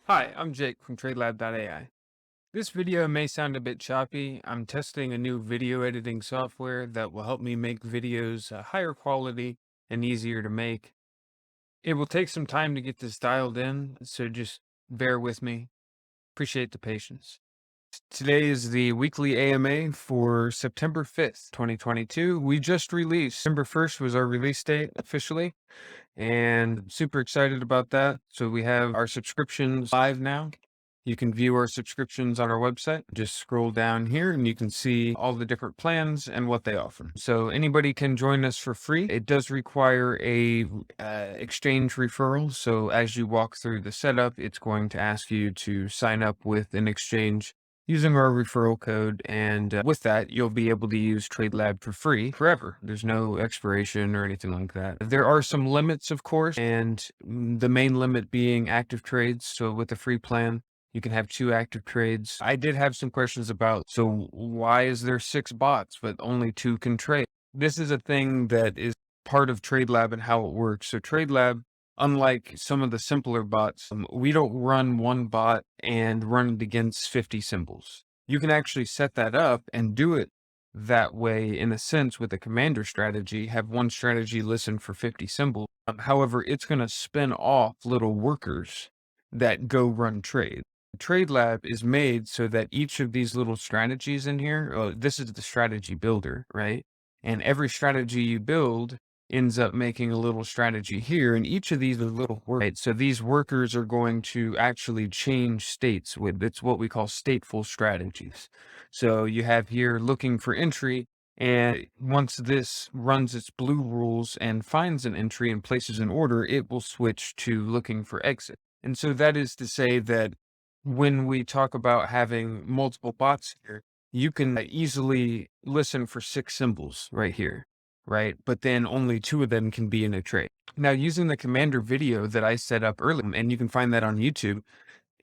Hi, I'm Jake from TradeLab.ai. This video may sound a bit choppy. I'm testing a new video editing software that will help me make videos higher quality and easier to make. It will take some time to get this dialed in, so just bear with me. Appreciate the patience. Today is the weekly AMA for September 5th, 2022. We just released. September 1st was our release date officially, and super excited about that. So we have our subscriptions live now. You can view our subscriptions on our website. Just scroll down here and you can see all the different plans and what they offer. So anybody can join us for free. It does require a exchange referral. So as you walk through the setup, it's going to ask you to sign up with an exchange using our referral code. And with that, you'll be able to use TradeLab for free forever. There's no expiration or anything like that. There are some limits, of course, and the main limit being active trades. So with the free plan, you can have 2 active trades. I did have some questions about, so why is there 6 bots, but only 2 can trade? This is a thing that is part of TradeLab and how it works. So TradeLab, unlike some of the simpler bots, we don't run one bot and run it against 50 symbols. You can actually set that up and do it that way in a sense with a commander strategy, have one strategy listen for 50 symbols. However, it's going to spin off little workers that go run trades. TradeLab is made so that each of these little strategies in here, this is the strategy builder, right? And every strategy you build ends up making a little strategy here, and each of these are little workers. Right? So these workers are going to actually change states with, it's what we call stateful strategies. So you have here looking for entry, and once this runs its blue rules and finds an entry and places an order, it will switch to looking for exit. And so that is to say that when we talk about having multiple bots here, you can easily listen for 6 symbols right here, right? But then only 2 of them can be in a trade. Now, using the commander video that I set up earlier, and you can find that on YouTube,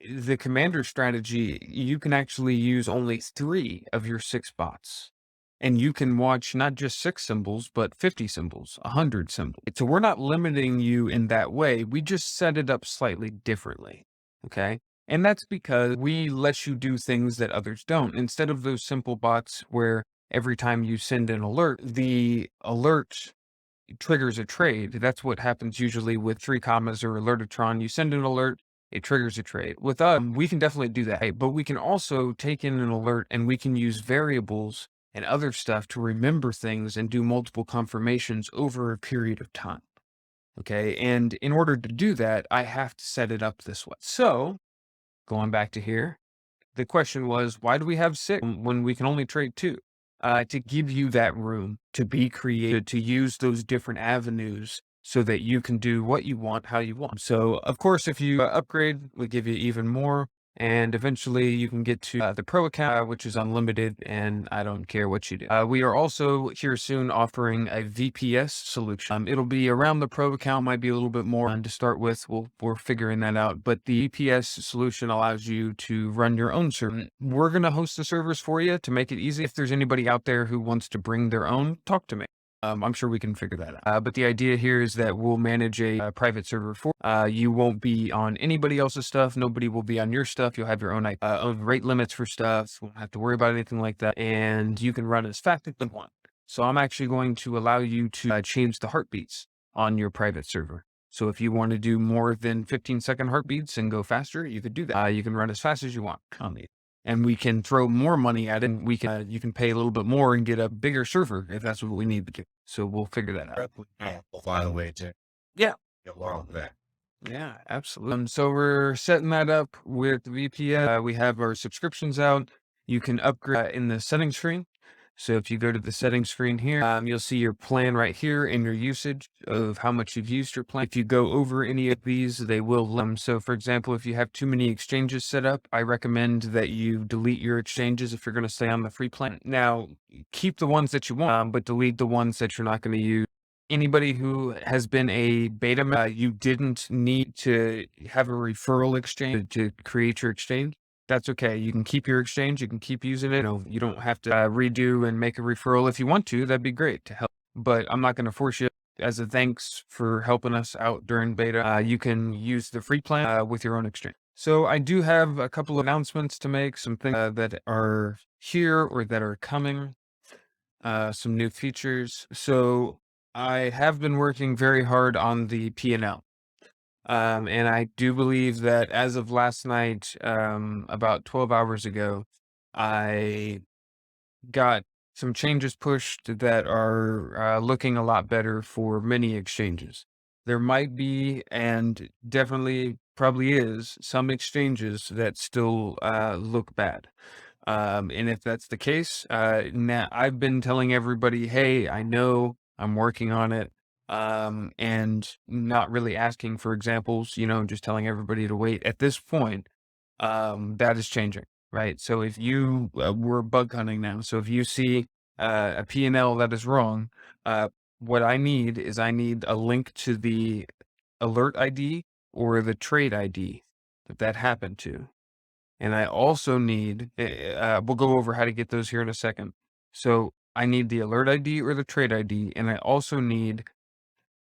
the commander strategy, you can actually use only 3 of your 6 bots. And you can watch not just 6 symbols, but 50 symbols, 100 symbols. So we're not limiting you in that way. We just set it up slightly differently. Okay. And that's because we let you do things that others don't. Instead of those simple bots where every time you send an alert, the alert triggers a trade. That's what happens usually with 3 commas or alertatron. You send an alert, it triggers a trade. With us, we can definitely do that, but we can also take in an alert and we can use variables and other stuff to remember things and do multiple confirmations over a period of time. Okay. And in order to do that, I have to set it up this way. So going back to here, the question was, why do we have 6 when we can only trade 2? To give you that room to be creative, to use those different avenues so that you can do what you want, how you want. So, of course, if you upgrade, we give you even more. And eventually you can get to the pro account, which is unlimited, and I don't care what you do. We are also here soon offering a VPS solution. It'll be around the pro account, might be a little bit more to start with. We're figuring that out. But the VPS solution allows you to run your own server. We're going to host the servers for you to make it easy. If there's anybody out there who wants to bring their own, talk to me. I'm sure we can figure that out. But the idea here is that we'll manage a private server for you. Won't be on anybody else's stuff. Nobody will be on your stuff. You'll have your own rate limits for stuff. Won't have to worry about anything like that. And you can run as fast as you want. So I'm actually going to allow you to change the heartbeats on your private server. So if you want to do more than 15-second heartbeats and go faster, you could do that. You can run as fast as you want on these. And we can throw more money at it. And we can, you can pay a little bit more and get a bigger server if that's what we need to do. So we'll figure that out. We'll find a way to Yeah. get along with that. Yeah, absolutely. So we're setting that up with VPN. We have our subscriptions out. You can upgrade in the settings screen. So if you go to the settings screen here, you'll see your plan right here and your usage of how much you've used your plan. If you go over any of these, they will. So for example, if you have too many exchanges set up, I recommend that you delete your exchanges if you're going to stay on the free plan. Now, keep the ones that you want, but delete the ones that you're not going to use. Anybody who has been a beta, you didn't need to have a referral exchange to create your exchange. That's okay. You can keep your exchange. You can keep using it. You don't have to redo and make a referral. If you want to, that'd be great to help. But I'm not going to force you. As a thanks for helping us out during beta, you can use the free plan with your own exchange. So I do have a couple of announcements to make, some things that are here or that are coming, some new features. So I have been working very hard on the P&L. And I do believe that as of last night, about 12 hours ago, I got some changes pushed that are looking a lot better for many exchanges. There might be, and definitely probably is, some exchanges that still look bad. And if that's the case, now I've been telling everybody, hey, I know I'm working on it. And not really asking for examples, just telling everybody to wait. At this point, that is changing, right? So if you we're bug hunting now, so if you see a P&L that is wrong, what I need a link to the alert ID or the trade ID that happened to. And I also need, we'll go over how to get those here in a second. So I need the alert ID or the trade ID, and I also need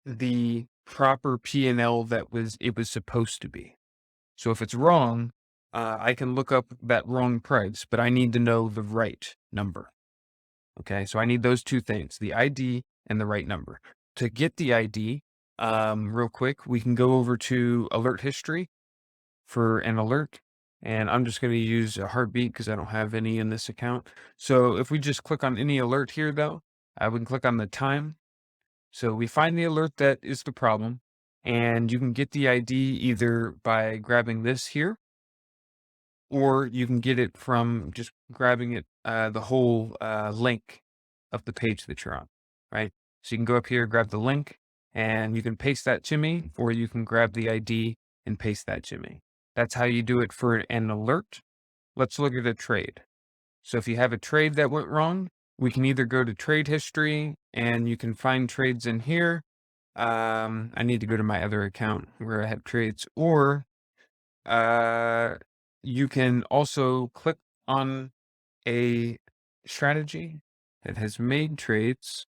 the proper P&L it was supposed to be. So if it's wrong, I can look up that wrong price, but I need to know the right number. Okay, so I need those two things, the ID and the right number. To get the ID, real quick, we can go over to alert history for an alert. And I'm just going to use a heartbeat because I don't have any in this account. So if we just click on any alert here, though, we can click on the time. So we find the alert that is the problem. And you can get the ID either by grabbing this here, or you can get it from just grabbing it, the whole link of the page that you're on, right? So you can go up here, grab the link, and you can paste that to me, or you can grab the ID and paste that to me. That's how you do it for an alert. Let's look at a trade. So if you have a trade that went wrong, we can either go to trade history and you can find trades in here. I need to go to my other account where I have trades, or uh, you can also click on a strategy that has made trades,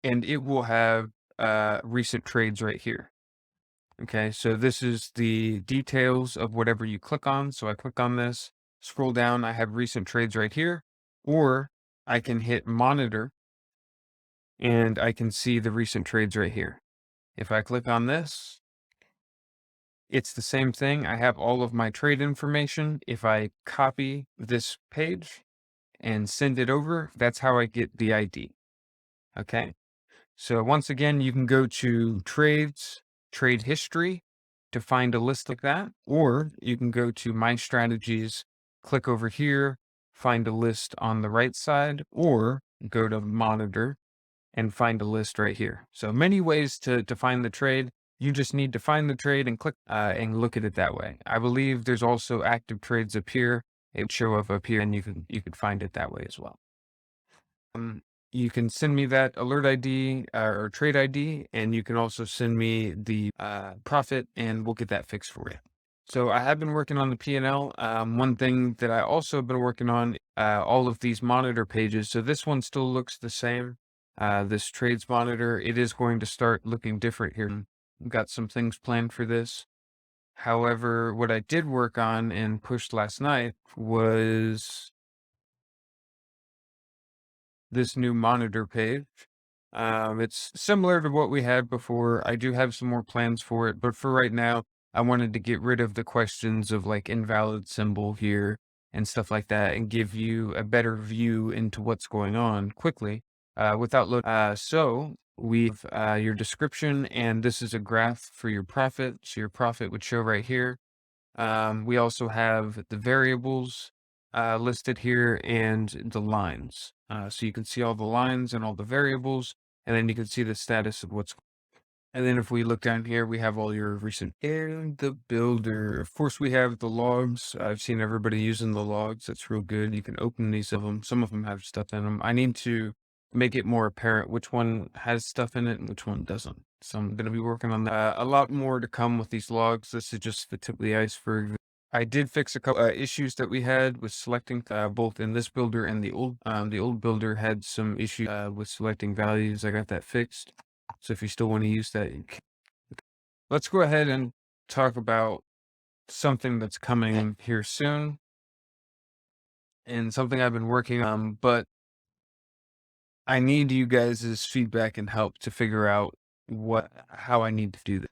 and it will have recent trades right here. Okay, so this is the details of whatever you click on. So I click on this, scroll down, I have recent trades right here, or I can hit monitor and I can see the recent trades right here. If I click on this, it's the same thing. I have all of my trade information. If I copy this page and send it over, that's how I get the ID. Okay. So once again, you can go to trades, trade history to find a list like that, or you can go to my strategies, click over here, find a list on the right side, or go to monitor and find a list right here. So many ways to find the trade. You just need to find the trade and click and look at it that way. I believe there's also active trades up here. It would show up here, and you could find it that way as well. You can send me that alert ID or trade ID, and you can also send me the profit, and we'll get that fixed for you. So I have been working on the P&L. One thing that I also been working on, all of these monitor pages. So this one still looks the same. This trades monitor, it is going to start looking different here. We've got some things planned for this. However, what I did work on and pushed last night was this new monitor page. It's similar to what we had before. I do have some more plans for it, but for right now, I wanted to get rid of the questions of like invalid symbol here and stuff like that and give you a better view into what's going on quickly without load. So we've your description, and this is a graph for your profit. So your profit would show right here. We also have the variables listed here and the lines. So you can see all the lines and all the variables, and then you can see the status of what's. And then if we look down here, we have all your recent and the builder. Of course, we have the logs. I've seen everybody using the logs. That's real good. You can open these of them. Some of them have stuff in them. I need to make it more apparent which one has stuff in it and which one doesn't. So I'm going to be working on that. A lot more to come with these logs. This is just the tip of the iceberg. I did fix a couple issues that we had with selecting both in this builder and the old. The old builder had some issues with selecting values. I got that fixed. So if you still want to use that, let's go ahead and talk about something that's coming here soon and something I've been working on, but I need you guys' feedback and help to figure out how I need to do this.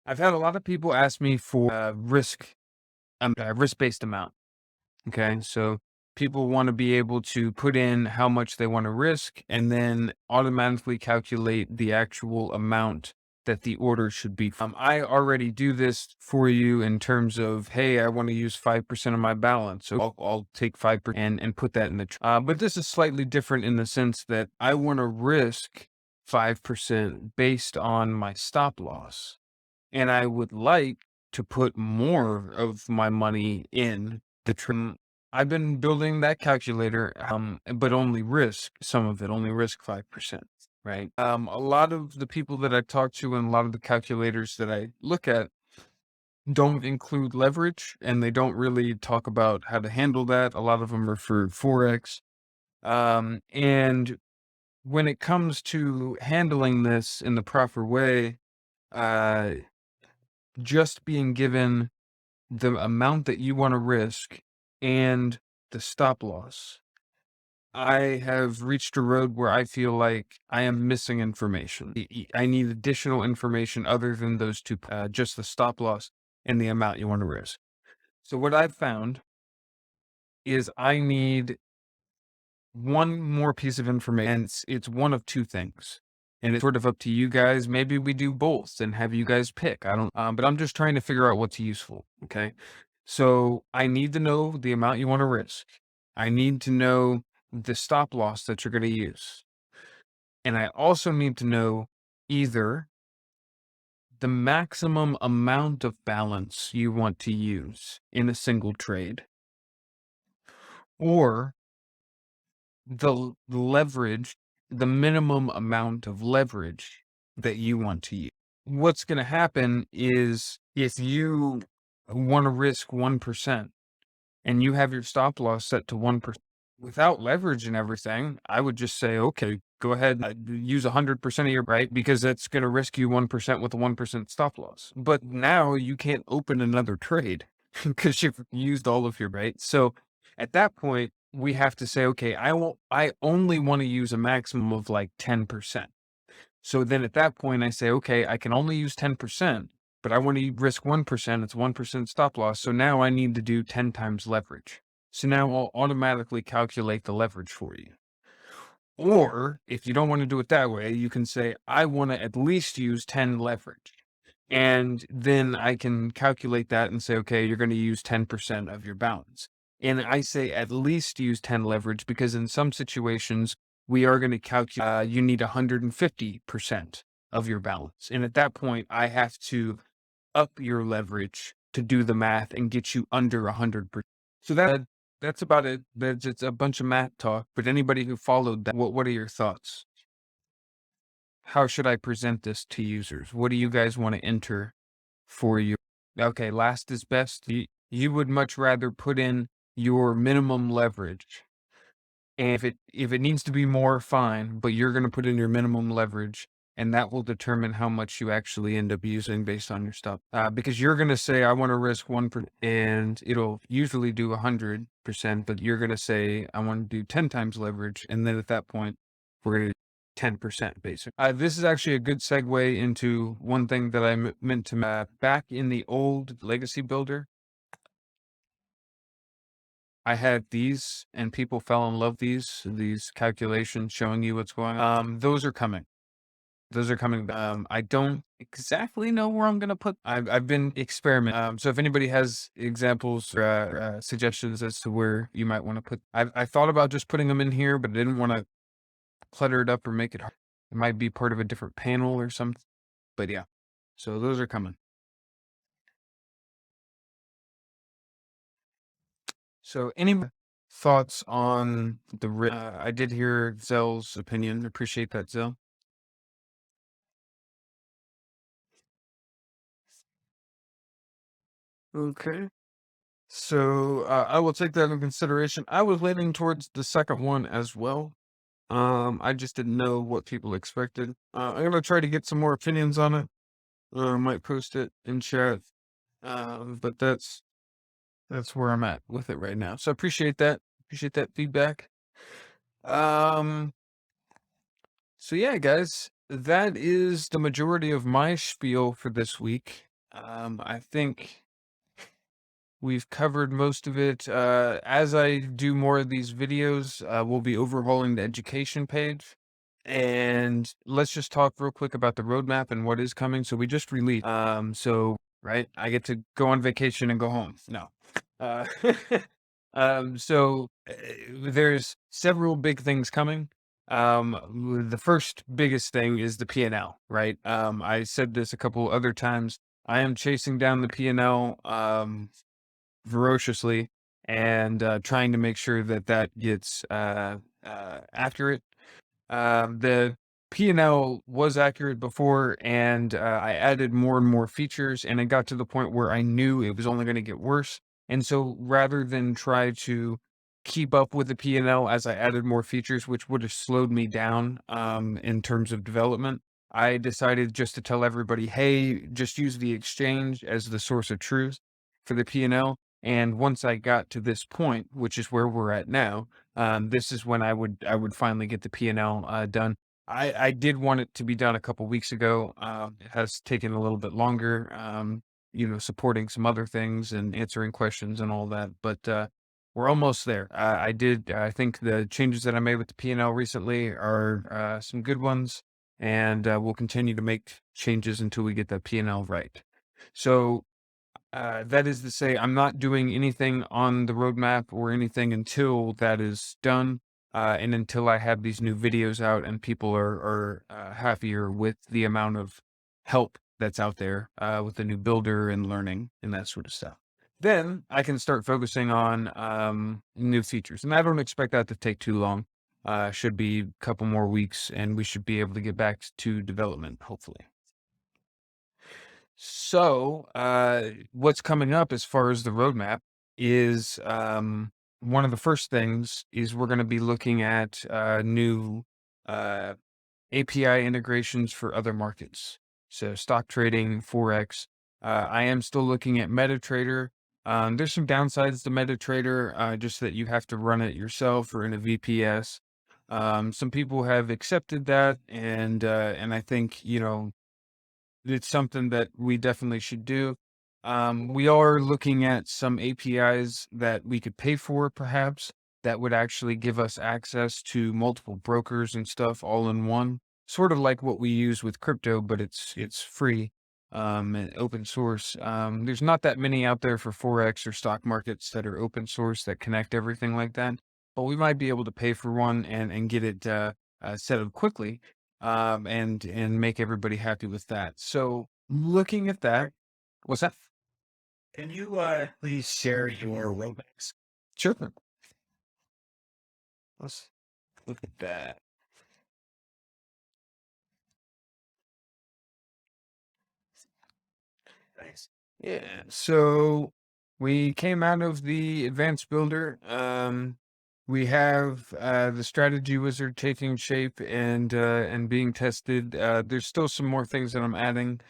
I've had a lot of people ask me for risk-based amount. Okay, so people want to be able to put in how much they want to risk and then automatically calculate the actual amount that the order should be. I already do this for you in terms of, hey, I want to use 5% of my balance. So I'll take 5% and put that in but this is slightly different in the sense that I want to risk 5% based on my stop loss. And I would like to put more of my money in the trade. I've been building that calculator, but only risk some of it, only risk 5%, right? A lot of the people that I talk to and a lot of the calculators that I look at don't include leverage and they don't really talk about how to handle that. A lot of them are for Forex. And when it comes to handling this in the proper way, uh, just being given the amount that you want to risk and the stop loss. I have reached a road where I feel like I am missing information. I need additional information other than those two, just the stop loss and the amount you want to risk. So what I've found is I need one more piece of information, and it's one of two things. And it's sort of up to you guys. Maybe we do both and have you guys pick. I don't, but I'm just trying to figure out what's useful. Okay. So I need to know the amount you want to risk. I need to know the stop loss that you're going to use. And I also need to know either the maximum amount of balance you want to use in a single trade or leverage, the minimum amount of leverage that you want to use. What's going to happen is if you want to risk 1% and you have your stop loss set to 1%, without leverage and everything, I would just say, okay, go ahead and use 100% of your right because that's going to risk you 1% with a 1% stop loss. But now you can't open another trade because you've used all of your right. So at that point, we have to say, okay, I only want to use a maximum of like 10%. So then at that point, I say, okay, I can only use 10%, but I want to risk 1%. It's 1% stop loss. So now I need to do 10 times leverage. So now I'll automatically calculate the leverage for you. Or if you don't want to do it that way, you can say, I want to at least use 10 leverage. And then I can calculate that and say, okay, you're going to use 10% of your balance. And I say at least use 10 leverage because in some situations, we are going to calculate, you need 150% of your balance. And at that point, I have to up your leverage to do the math and get you under 100%. So that's about it. That's it's a bunch of math talk, but anybody who followed that, what are your thoughts? How should I present this to users? What do you guys want to enter for your okay, last is best. You would much rather put in your minimum leverage. And if it needs to be more, fine, but you're going to put in your minimum leverage and that will determine how much you actually end up using based on your stuff. Because you're going to say, I want to risk 1% and it'll usually do 100%, but you're going to say, I want to do 10 times leverage. And then at that point, we're going to 10% basic. This is actually a good segue into one thing that I meant to back in the old legacy builder. I had these and people fell in love with these calculations showing you what's going on. Those are coming. Those are coming. I don't exactly know where I'm going to put. I've been experimenting. So if anybody has examples or suggestions as to where you might want to put, I thought about just putting them in here, but I didn't want to clutter it up or make it hard. It might be part of a different panel or something. But yeah, so those are coming. So any thoughts on the I did hear Zell's opinion. Appreciate that, Zell. Okay. So I will take that into consideration. I was leaning towards the second one as well. I just didn't know what people expected. I'm gonna try to get some more opinions on it. Might post it in chat. But that's where I'm at with it right now. So I appreciate that. Appreciate that feedback. Um, so yeah, guys, that is the majority of my spiel for this week. I think we've covered most of it. As I do more of these videos, we'll be overhauling the education page. And let's just talk real quick about the roadmap and what is coming. So we just released. So right, I get to go on vacation and go home. No. Uh, there's several big things coming. The first biggest thing is the P&L, right? I said this a couple other times. I am chasing down the P&L. Ferociously and trying to make sure that that gets accurate. The P&L was accurate before, and I added more and more features, and it got to the point where I knew it was only going to get worse. And so rather than try to keep up with the P&L as I added more features, which would have slowed me down in terms of development, I decided just to tell everybody, hey, just use the exchange as the source of truth for the P&L. And once I got to this point, which is where we're at now, this is when I would finally get the P&L done. I did want it to be done a couple weeks ago. It has taken a little bit longer, supporting some other things and answering questions and all that. But we're almost there. I think the changes that I made with the P&L recently are some good ones, and we'll continue to make changes until we get that P&L right. So that is to say, I'm not doing anything on the roadmap or anything until that is done, and until I have these new videos out and people are happier with the amount of help that's out there with the new builder and learning and that sort of stuff. Then I can start focusing on new features, and I don't expect that to take too long. Should be a couple more weeks, and we should be able to get back to development, hopefully. So, what's coming up as far as the roadmap is one of the first things is we're going to be looking at new uh, API integrations for other markets. So, stock trading, Forex. I am still looking at MetaTrader. There's some downsides to MetaTrader, just that you have to run it yourself or in a VPS. Some people have accepted that, and I think it's something that we definitely should do. We are looking at some APIs that we could pay for, perhaps, that would actually give us access to multiple brokers and stuff all in one. Sort of like what we use with crypto, but it's free and open source. There's not that many out there for Forex or stock markets that are open source that connect everything like that. But we might be able to pay for one and get it set up quickly and make everybody happy with that. So looking at that, what's that? Can you please share your roadmaps? Sure. Let's look at that. Thanks. Yeah. So we came out of the advanced builder. We have the strategy wizard taking shape and being tested. There's still some more things that I'm adding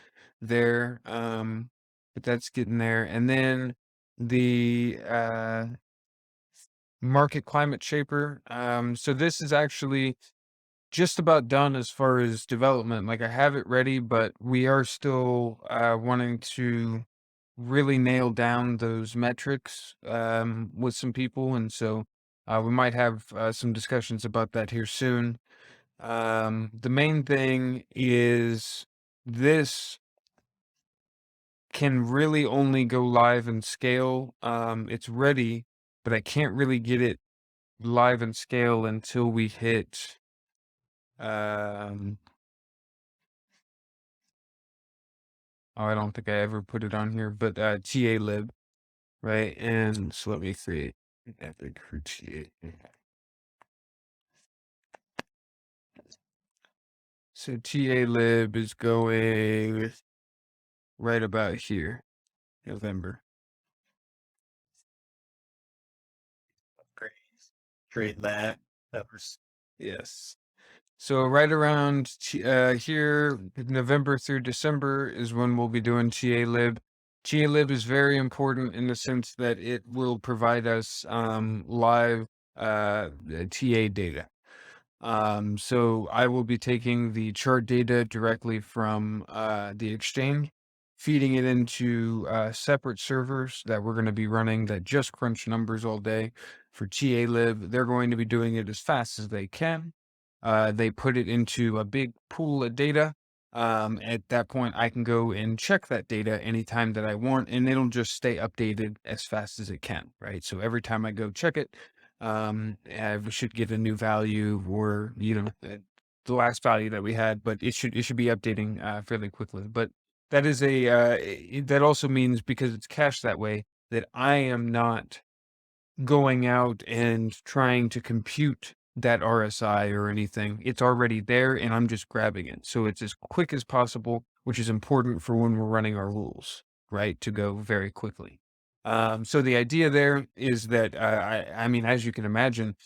there, but that's getting there. And then the market climate shaper. So this is actually just about done as far as development. Like I have it ready, but we are still wanting to really nail down those metrics with some people, and so we might have some discussions about that here soon. The main thing is this can really only go live and scale. It's ready, but I can't really get it live and scale until we hit um I don't think I ever put it on here, but TALib, right? And so let me create an epic for TA. So TALib is going right about here, November. Great. TradeLab. That was Yes. So right around here, November through December is when we'll be doing TALib. GAlib is very important in the sense that it will provide us live TA data. So I will be taking the chart data directly from the exchange, feeding it into separate servers that we're going to be running that just crunch numbers all day for GAlib. They're going to be doing it as fast as they can. They put it into a big pool of data. At that point, I can go and check that data anytime that I want, and it'll just stay updated as fast as it can, right? So every time I go check it, we should get a new value or, the last value that we had, but it should be updating fairly quickly. But that is that also means, because it's cached that way, that I am not going out and trying to compute that RSI or anything. It's already there and I'm just grabbing it. So it's as quick as possible, which is important for when we're running our rules, right? To go very quickly. So the idea there is that, I mean, as you can imagine,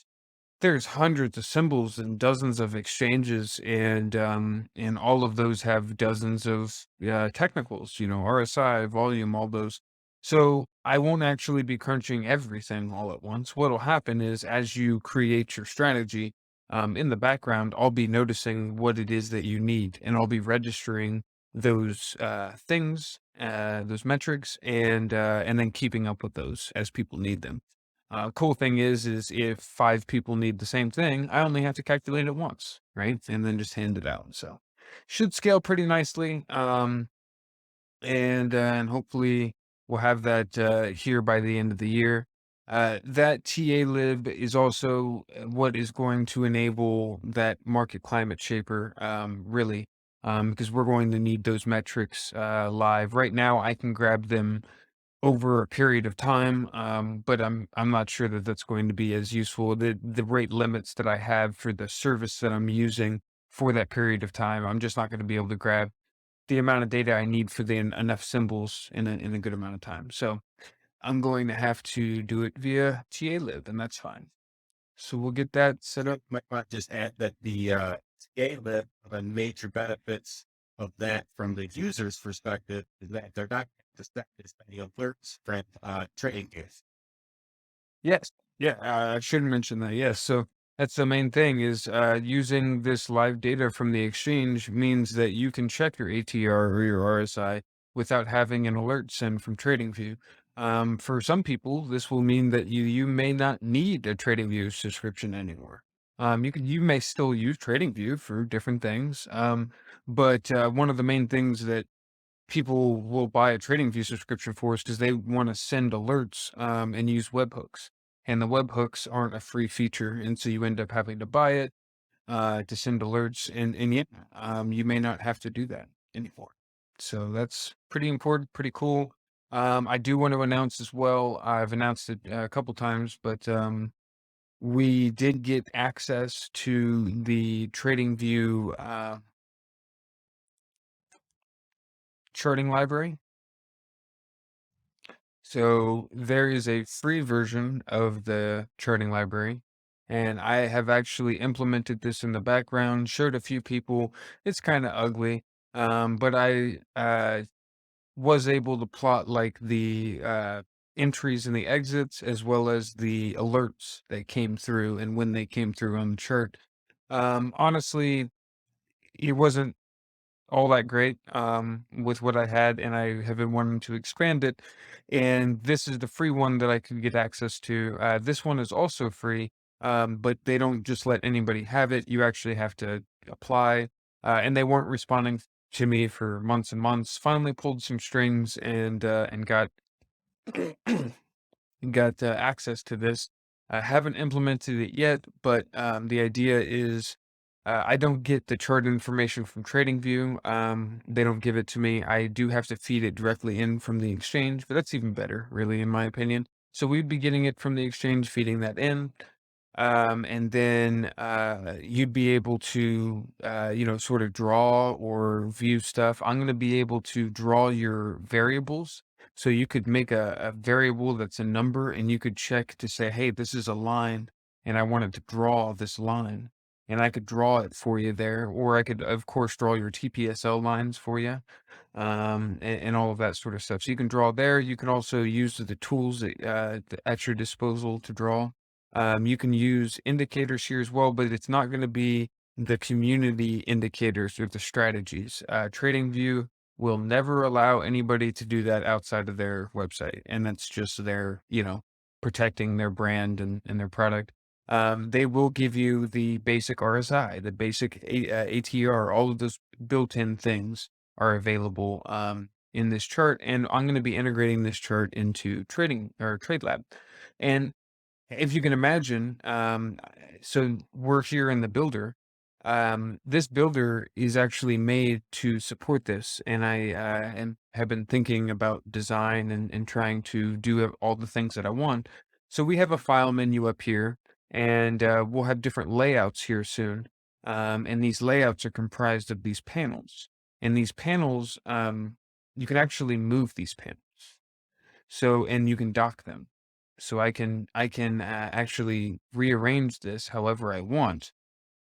there's hundreds of symbols and dozens of exchanges, and all of those have dozens of technicals, RSI, volume, all those. So I won't actually be crunching everything all at once. What'll happen is, as you create your strategy, in the background, I'll be noticing what it is that you need, and I'll be registering those things, those metrics, and then keeping up with those as people need them. Cool thing is if 5 people need the same thing, I only have to calculate it once, right? And then just hand it out. So should scale pretty nicely. And hopefully we'll have that here by the end of the year. That TA lib is also what is going to enable that market climate shaper, really, because we're going to need those metrics live. Right now, I can grab them over a period of time, but I'm not sure that that's going to be as useful. The rate limits that I have for the service that I'm using for that period of time, I'm just not going to be able to grab the amount of data I need for enough symbols in a good amount of time. So I'm going to have to do it via TAlib, and that's fine. So we'll get that set up. Might want to just add that the scale of the major benefits of that from the user's perspective is that they're not just that as many alerts from trading views. Yes. Yeah, I should mention that. Yes. So that's the main thing is using this live data from the exchange means that you can check your ATR or your RSI without having an alert send from TradingView. For some people, this will mean that you may not need a TradingView subscription anymore. You may still use TradingView for different things. But one of the main things that people will buy a TradingView subscription for is because they want to send alerts and use webhooks. And the webhooks aren't a free feature, and so you end up having to buy it to send alerts. And yeah, you may not have to do that anymore. So that's pretty important, pretty cool. I do want to announce as well. I've announced it a couple times, but we did get access to the TradingView charting library. So there is a free version of the charting library, and I have actually implemented this in the background, showed a few people. It's kind of ugly, but I was able to plot like the entries and the exits, as well as the alerts that came through and when they came through on the chart. Honestly, it wasn't all that great with what I had, and I have been wanting to expand it. And this is the free one that I could get access to. This one is also free, but they don't just let anybody have it. You actually have to apply, and they weren't responding to me for months and months. Finally, pulled some strings and got access to this. I haven't implemented it yet, but the idea is I don't get the chart information from TradingView. They don't give it to me. I do have to feed it directly in from the exchange, but that's even better, really, in my opinion. So we'd be getting it from the exchange, feeding that in. And then you'd be able to, sort of draw or view stuff. I'm going to be able to draw your variables. So you could make a variable that's a number, and you could check to say, hey, this is a line, and I wanted to draw this line. and I could draw it for you there, or I could, of course, draw your TPSL lines for you, and all of that sort of stuff. So you can draw there. You can also use the tools at your disposal to draw. You can use indicators here as well, but it's not going to be the community indicators or the strategies. TradingView will never allow anybody to do that outside of their website, and that's just their, protecting their brand and their product. They will give you the basic RSI, the basic ATR, all of those built-in things are available in this chart, and I'm going to be integrating this chart into trading or TradeLab. And if you can imagine, so we're here in the builder. This builder is actually made to support this, and I have been thinking about design and trying to do all the things that I want. So we have a file menu up here, and we'll have different layouts here soon. And these layouts are comprised of these panels, and these panels, you can actually move these panels. So, and you can dock them. So I can actually rearrange this however I want.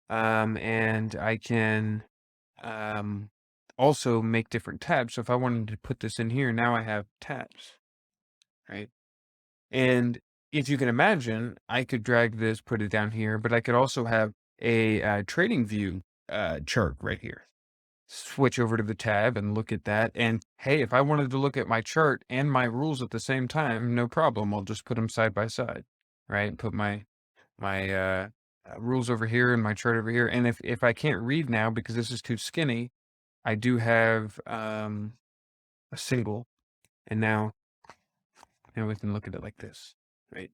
And I can um, also make different tabs. So if I wanted to put this in here, now I have tabs, right? And if you can imagine, I could drag this, put it down here, but I could also have a TradingView chart right here. Switch over to the tab and look at that. And hey, if I wanted to look at my chart and my rules at the same time, no problem. I'll just put them side by side, right? Put my rules over here and my chart over here. And if I can't read now because this is too skinny, I do have a single, and now we can look at it like this, right?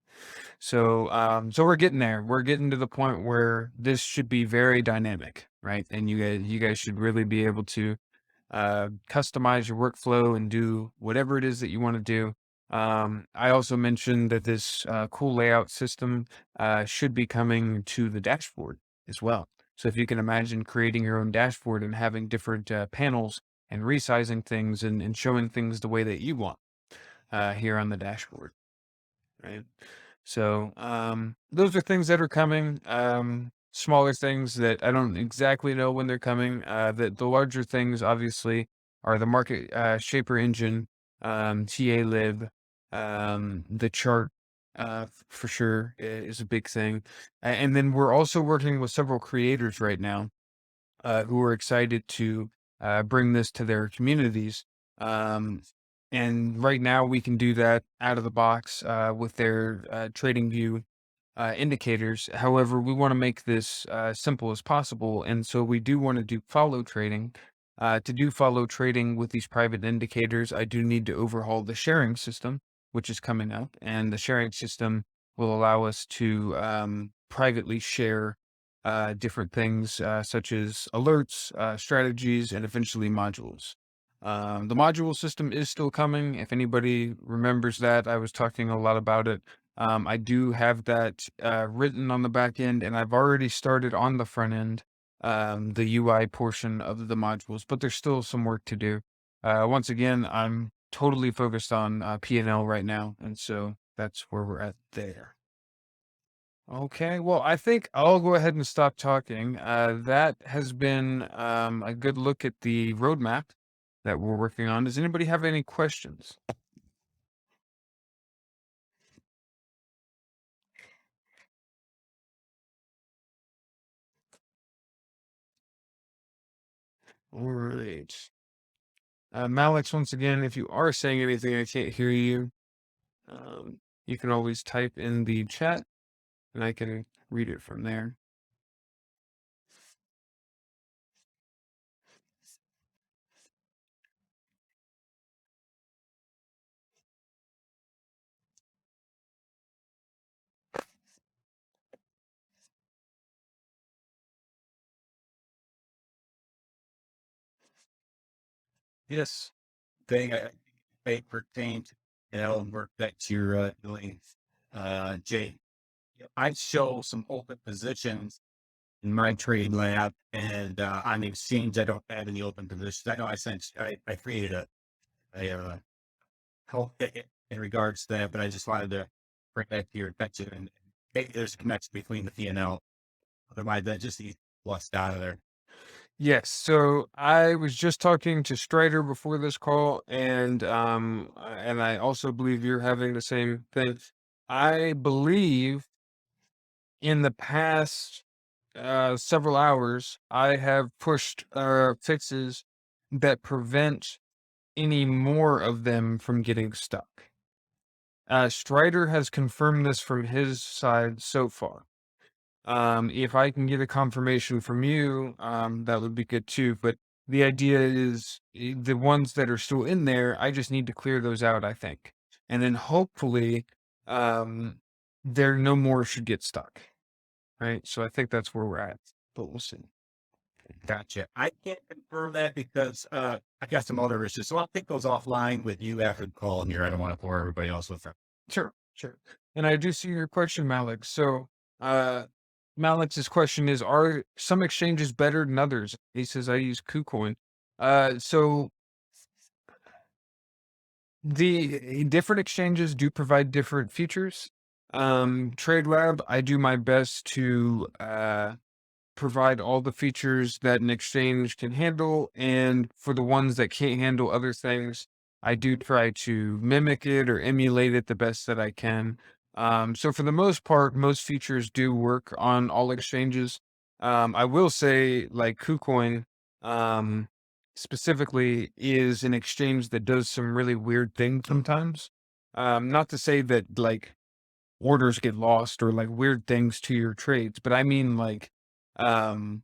So we're getting there. We're getting to the point where this should be very dynamic, right? And you guys should really be able to customize your workflow and do whatever it is that you want to do. I also mentioned that this cool layout system should be coming to the dashboard as well. So if you can imagine creating your own dashboard and having different panels and resizing things and showing things the way that you want here on the dashboard, right? So those are things that are coming. Smaller things that I don't exactly know when they're coming. The larger things obviously are the market shaper engine, TAlib, the chart for sure is a big thing. And then we're also working with several creators right now who are excited to bring this to their communities. Um, and right now we can do that out of the box with their TradingView indicators. However, we want to make this simple as possible. And so we do want to do follow trading. To do follow trading with these private indicators, I do need to overhaul the sharing system, which is coming up. And the sharing system will allow us to privately share different things such as alerts, strategies, and eventually modules. The module system is still coming. If anybody remembers that, I was talking a lot about it. I do have that written on the back end, and I've already started on the front end, the UI portion of the modules, but there's still some work to do. Once again, I'm totally focused on P&L right now, and so that's where we're at there. Okay, well, I think I'll go ahead and stop talking. That has been a good look at the roadmap that we're working on. Does anybody have any questions? All right. Malix, once again, if you are saying anything, I can't hear you. You can always type in the chat and I can read it from there. Yes, thing I may pertain to, work that you're doing, Jay. I show some open positions in my trade lab, and on the exchange, I don't have any open positions. I know I created a help in regards to that, but I just wanted to bring that to your attention, and maybe there's a connection between the P and L. Otherwise, that just flushed out of there. Yes. So I was just talking to Strider before this call, and I also believe you're having the same thing. I believe in the past several hours, I have pushed fixes that prevent any more of them from getting stuck. Strider has confirmed this from his side so far. If I can get a confirmation from you, that would be good too. But the idea is the ones that are still in there, I just need to clear those out, I think. And then hopefully, um, there no more should get stuck. Right. So I think that's where we're at, but we'll see. Gotcha. I can't confirm that because I got some other issues. So I'll take those offline with you after the call here. I don't want to bore everybody else with them. Sure, sure. And I do see your question, Malik. So, Malik's question is, are some exchanges better than others? He says, I use Kucoin. So the different exchanges do provide different features. TradeLab, I do my best to, provide all the features that an exchange can handle, and for the ones that can't handle other things, I do try to mimic it or emulate it the best that I can. So for the most part, most features do work on all exchanges. I will say, like KuCoin, um, specifically, is an exchange that does some really weird things sometimes. Not to say that like orders get lost or like weird things to your trades, but I mean like um,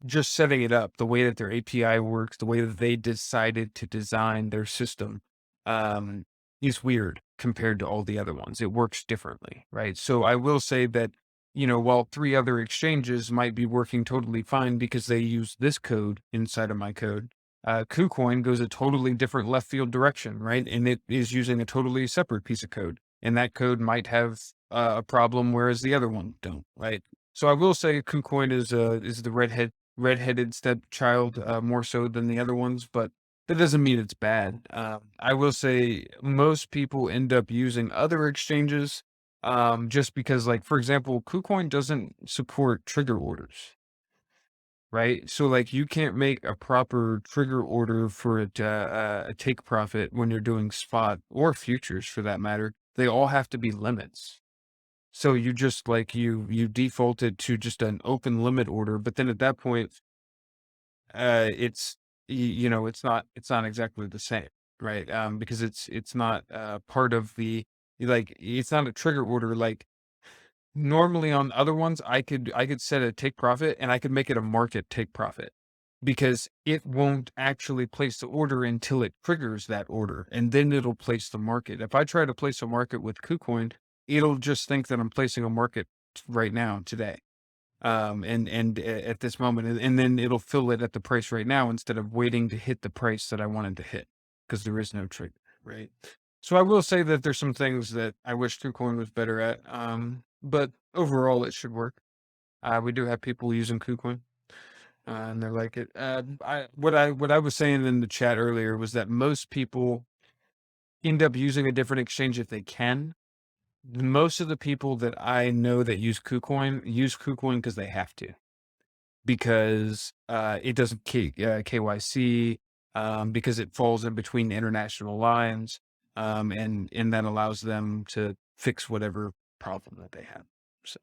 just setting it up, the way that their API works, the way that they decided to design their system, um, is weird compared to all the other ones. It works differently, right? So I will say that, while three other exchanges might be working totally fine because they use this code inside of my code, KuCoin goes a totally different left field direction, right? And it is using a totally separate piece of code. And that code might have a problem, whereas the other one don't, right? So I will say KuCoin is the redheaded stepchild, more so than the other ones, but that doesn't mean it's bad. I will say most people end up using other exchanges, just because, like, for example, KuCoin doesn't support trigger orders, right? So, like, you can't make a proper trigger order for a take profit when you're doing spot or futures for that matter. They all have to be limits. So you just like you defaulted to just an open limit order, but then at that point, it's it's not exactly the same, right? Because it's not part of it's not a trigger order. Like normally on other ones, I could set a take profit and I could make it a market take profit because it won't actually place the order until it triggers that order, and then it'll place the market. If I try to place a market with KuCoin, it'll just think that I'm placing a market right now today, at this moment, and then it'll fill it at the price right now instead of waiting to hit the price that I wanted to hit because there is no trigger, right? So I will say that there's some things that I wish KuCoin was better at, but overall it should work. We do have people using KuCoin, and they like it. What I was saying in the chat earlier was that most people end up using a different exchange if they can. Most of the people that I know that use KuCoin because they have to, because it doesn't KYC, because it falls in between international lines, and that allows them to fix whatever problem that they have. So,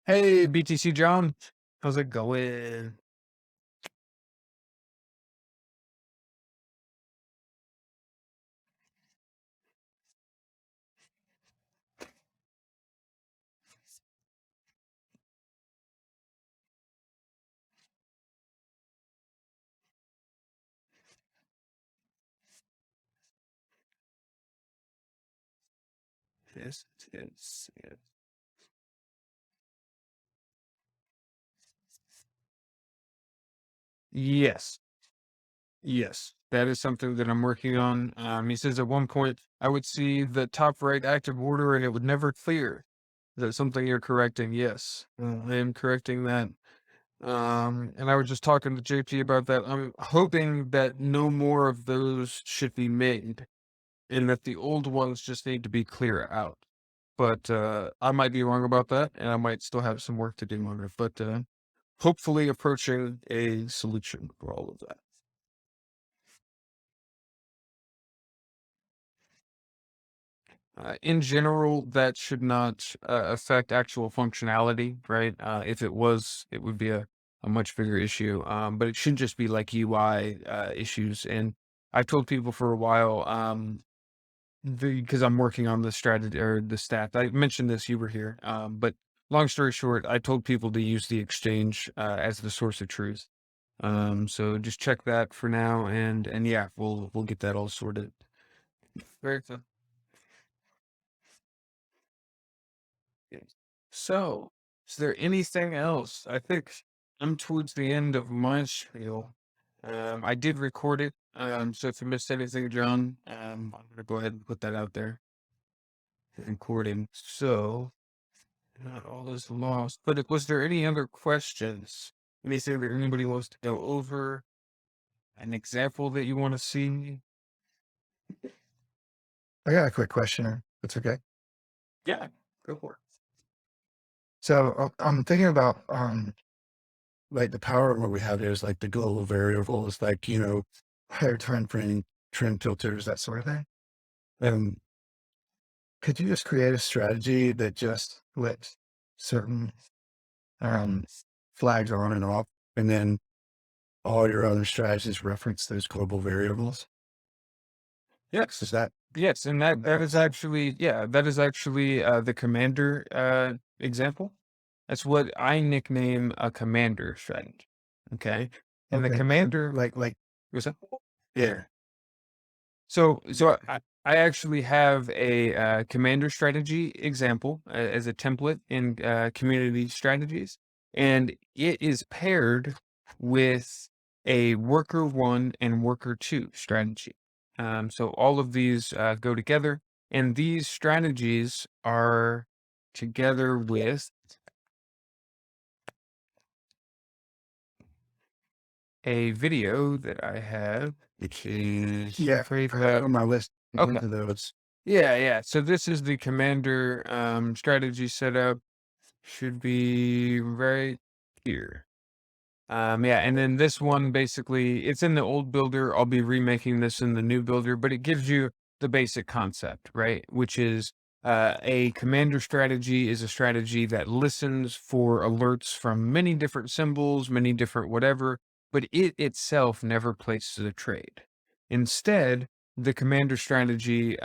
hey, BTC John, how's it going? Yes, yes, yes. Yes, yes, that is something that I'm working on. He says at one point I would see the top right active order and it would never clear. Is that something you're correcting? Yes, I am correcting that. And I was just talking to JP about that. I'm hoping that no more of those should be made and that the old ones just need to be clear out. but I might be wrong about that, and I might still have some work to do on it. But hopefully, approaching a solution for all of that. In general, that should not affect actual functionality, right? If it was, it would be a much bigger issue. But it should just be like UI issues. And I've told people for a while, because I'm working on the strategy or the stat. I mentioned this, you were here. But long story short, I told people to use the exchange as the source of truth. So just check that for now, and yeah, we'll get that all sorted. Very good. Yes. So, is there anything else? I think I'm towards the end of my spiel. I did record it. So if you missed anything, John, I'm gonna go ahead and put that out there. Recording. So, not all is lost. But was there any other questions? Anything that anybody wants to go over? An example that you want to see? I got a quick question. That's okay. Yeah, go for it. So I'm thinking about like the power of what we have is like the global variables, like higher trend frame, trend filters, that sort of thing. Could you just create a strategy that just lets certain um flags on and off, and then all your other strategies reference those global variables? Yes. Is that Yes, and that is actually, yeah, that is actually the commander example. That's what I nickname a commander strategy. Okay. And the okay? commander, Like what's that? yeah. So I actually have a commander strategy example as a template in community strategies, and it is paired with a worker one and worker two strategy. So all of these go together, and these strategies are together with a video that I have, which is Yeah, on my list. Okay. Into those. Yeah. So this is the commander strategy setup. Should be right here. Yeah, and then this one basically it's in the old builder. I'll be remaking this in the new builder, but it gives you the basic concept, right? Which is a commander strategy is a strategy that listens for alerts from many different symbols, many different whatever, but it itself never places a trade. Instead, the commander strategy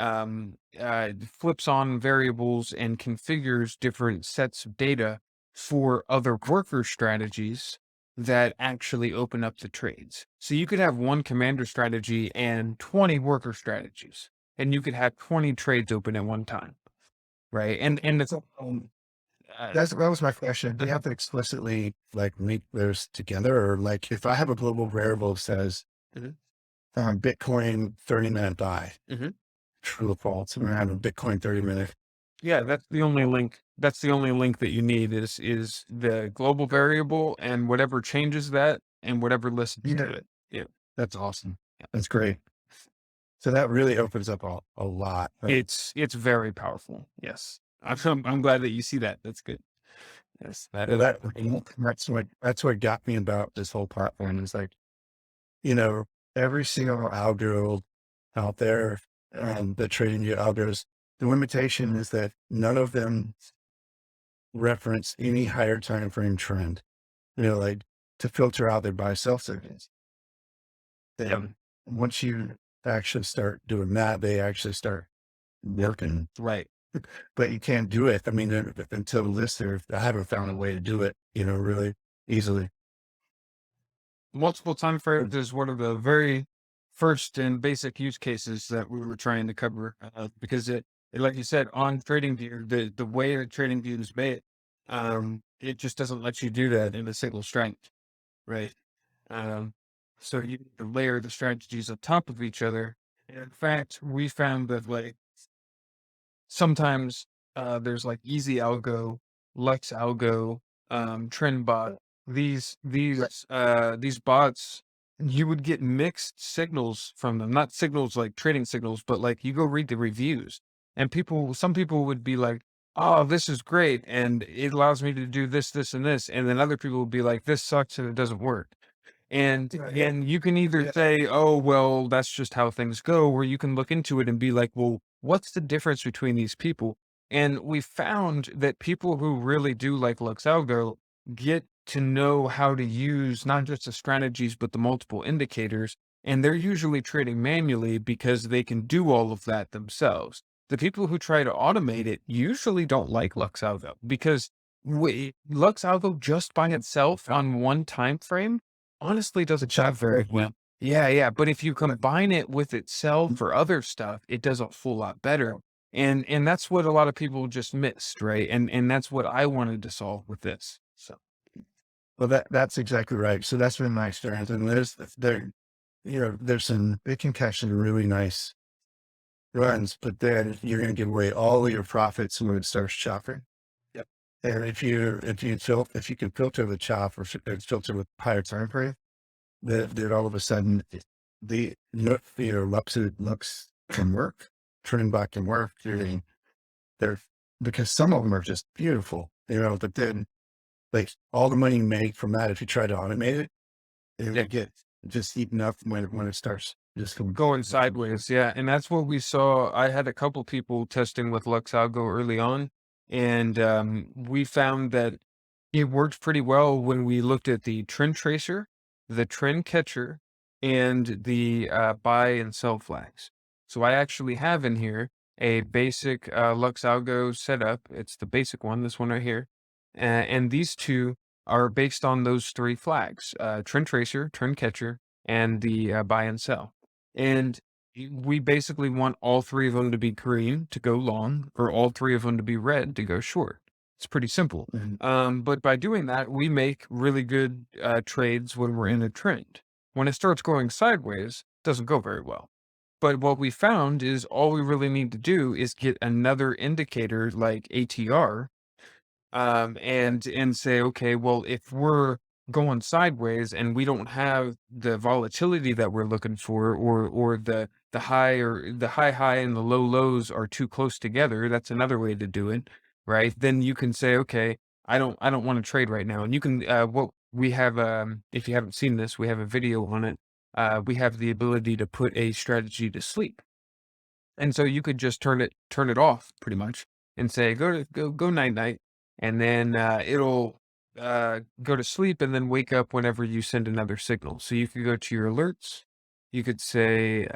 flips on variables and configures different sets of data for other worker strategies that actually open up the trades. So you could have one commander strategy and 20 worker strategies, and you could have 20 trades open at one time, right? And it's That was my question. Do you have to explicitly like make those together, or like if I have a global variable that says Mhm. Bitcoin 30-minute buy, Mhm. true or false, and I have a Bitcoin 30-minute. Yeah, that's the only link. That's the only link that you need is the global variable and whatever changes that and whatever listens Yeah, to it. Yeah. that's awesome. That's great. So that really opens up a lot. It's very powerful. Yes. I'm glad that you see that. That's good. Yes. That Well, is. that's what got me about this whole platform is like, you know, every single algo out there, the TradingView algos, the limitation is that none of them reference any higher time frame trend, like to filter out their buy sell signals. Then once you actually start doing that, they actually start working. Right. But you can't do it. I mean, until this, I haven't found a way to do it, really easily. Multiple time frames is one of the very first and basic use cases that we were trying to cover because like you said, on TradingView, the way that TradingView is made, it just doesn't let you do that in a single strength, right? Um, so you need to layer the strategies on top of each other. And in fact, we found that like sometimes there's like Easy Algo, Lex Algo, Trendbot. These bots, you would get mixed signals from them. Not signals like trading signals, but like you go read the reviews, and some people would be like, oh, this is great. And it allows me to do this, this, and this. And then other people will be like, this sucks and it doesn't work. And you can either say, oh, well, that's just how things go, or you can look into it and be like, well, what's the difference between these people? And we found that people who really do like Lux Algo get to know how to use not just the strategies, but the multiple indicators. And they're usually trading manually because they can do all of that themselves. The people who try to automate it usually don't like Lux Algo because Lux Algo just by itself on one time frame honestly doesn't shop very well. Yeah, yeah. But if you combine it with itself for other stuff, it does a whole lot better. And that's what a lot of people just missed, right? And that's what I wanted to solve with this. So Well, that's exactly right. So that's been my experience. And there's some, it can catch some really nice runs, but then you're going to give away all of your profits when it starts chopping. Yep. And if you can filter the chop or filter with higher time frame, then all of a sudden Lux can work, trend back can work. They're because some of them are just beautiful, but then like all the money you make from that, if you try to automate it, it'll get just eaten up when it starts just going sideways. Yeah. And that's what we saw. I had a couple people testing with Lux Algo early on, and we found that it worked pretty well when we looked at the trend tracer, the trend catcher, and the buy and sell flags. So I actually have in here a basic Lux Algo setup. It's the basic one, this one right here. And these two are based on those three flags, trend tracer, trend catcher, and the buy and sell. And we basically want all three of them to be green to go long, or all three of them to be red to go short. It's pretty simple. But by doing that, we make really good trades when we're in a trend. When it starts going sideways, it doesn't go very well. But what we found is all we really need to do is get another indicator like ATR, and say, okay, well, if we're going sideways and we don't have the volatility that we're looking for, or the high or the high and the low lows are too close together, that's another way to do it, right? Then you can say, okay, I don't want to trade right now. And you can what we have, if you haven't seen this, we have a video on it. We have the ability to put a strategy to sleep. And so you could just turn it off pretty much and say, go night night. And then it'll go to sleep and then wake up whenever you send another signal. So you could go to your alerts. You could say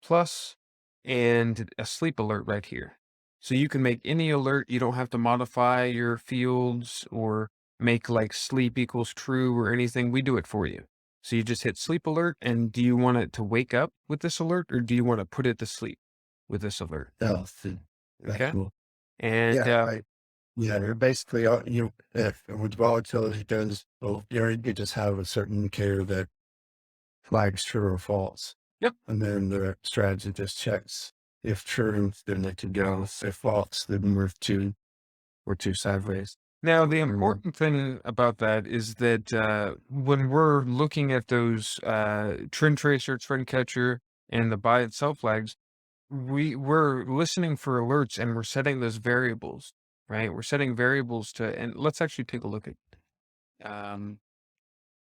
plus and a sleep alert right here. So you can make any alert. You don't have to modify your fields or make like sleep equals true or anything. We do it for you. So you just hit sleep alert. And do you want it to wake up with this alert, or do you want to put it to sleep with this alert? Oh, that's Okay. cool. And Yeah, yeah, you're basically, if with volatility goes, well, you just have a certain indicator that flags true or false. yep. And then the strategy just checks. If true, then it could go. If false, then we're two sideways. Now, the important thing about that is that when we're looking at those trend tracer, trend catcher, and the buy and sell flags, we're listening for alerts and we're setting those variables, right? We're setting variables to, and let's actually take a look at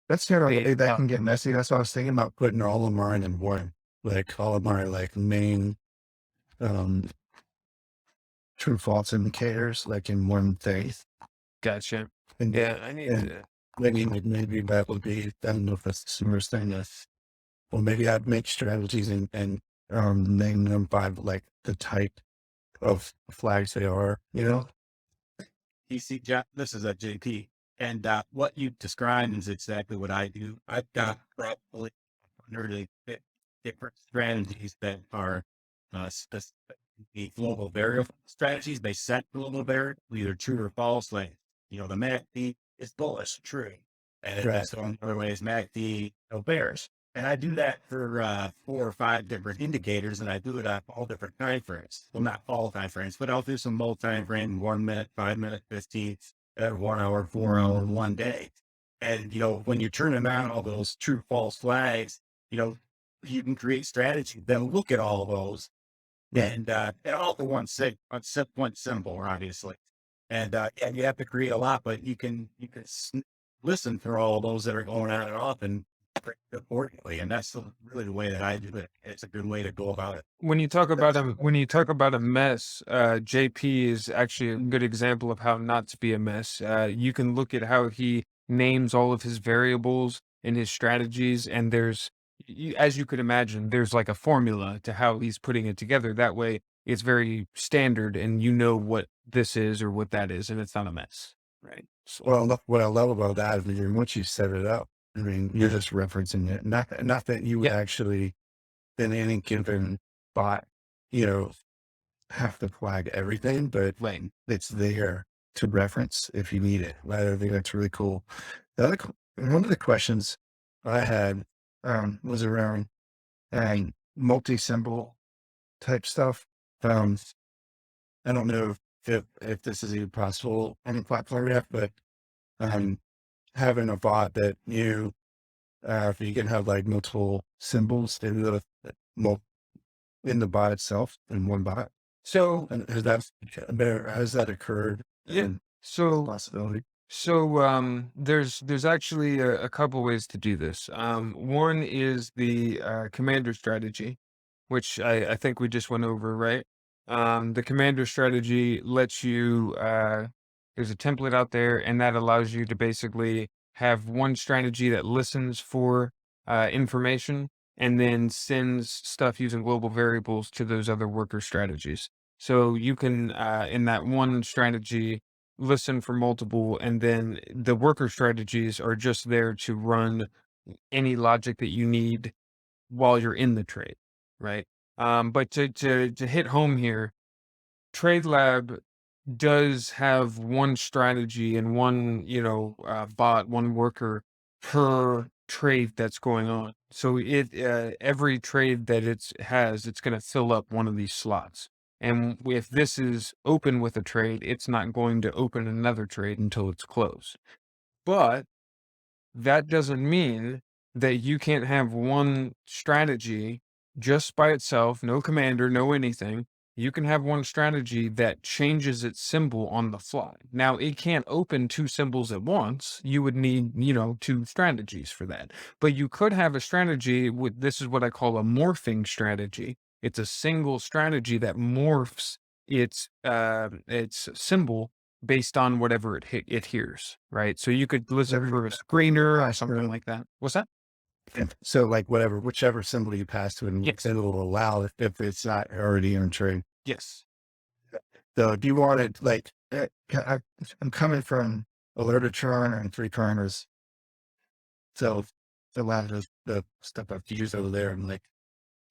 That's that can get messy. That's what I was thinking about, putting all of mine in one, like all of my like main um true false indicators, like in one thing. gotcha. And Yeah, I need and to. maybe that would be, I don't know if that's the smartest thing or maybe I'd make strategies and name them by like the type of flags they are, This is a JP, and what you described is exactly what I do. I've got probably 150 different strategies that are specific. The global variable strategies, they set global variable, either true or false. Like, the MACD is bullish, true. And Right. so in other ways, MACD, bearish. And I do that for 4 or 5 different indicators, and I do it on all different time frames. Well, not all time frames, but I'll do some multi frame, 1 minute, 5 minute, 15, 1 hour, 4 hour, 1 day. And, when you turn them on all those true false flags, you can create strategy. Then look at all of those and all for one symbol, obviously. And you have to create a lot, but you can listen for all those that are going on and off and predict accordingly. And that's really the way that I do it. It's a good way to go about it. When you talk about a mess, JP is actually a good example of how not to be a mess. You can look at how he names all of his variables and his strategies, and as you could imagine, there's like a formula to how he's putting it together. That way, it's very standard, and you know what this is or what that is, and it's not a mess, right? So, Well, what I love about that is once you set it up, I mean, you're just referencing it. Not that you would yeah, actually, in any given bot, you know, have to flag everything, but right. it's there to reference if you need it. Right? I think that's really cool. One of the questions I had was around multi-symbol type stuff. I don't know if this is even possible on the platform yet, but um, having a bot that if you can have like multiple symbols in the bot itself in one bot. So, And has that occurred? yeah. And So possibility. there's actually a couple ways to do this. One is the commander strategy, which I think we just went over, right? The commander strategy lets you there's a template out there, and that allows you to basically have one strategy that listens for information and then sends stuff using global variables to those other worker strategies. So you can in that one strategy listen for multiple, and then the worker strategies are just there to run any logic that you need while you're in the trade, right? But to hit home here, TradeLab does have one strategy and one, bot, one worker per trade that's going on. So every trade that it's going to fill up one of these slots. And if this is open with a trade, it's not going to open another trade until it's closed. But that doesn't mean that you can't have one strategy just by itself, no commander, no anything. You can have one strategy that changes its symbol on the fly. Now, it can't open two symbols at once. You would need, two strategies for that. But you could have a strategy with this is what I call a morphing strategy. It's a single strategy that morphs its symbol based on whatever it hears, right? So you could listen for a screener or something like that. What's that? So like whichever symbol you pass to it, Yes. it will allow if it's not already in trade. Yes. So do you want it like, I'm coming from a literature and three corners. So a lot of the stuff I've used over there, I'm like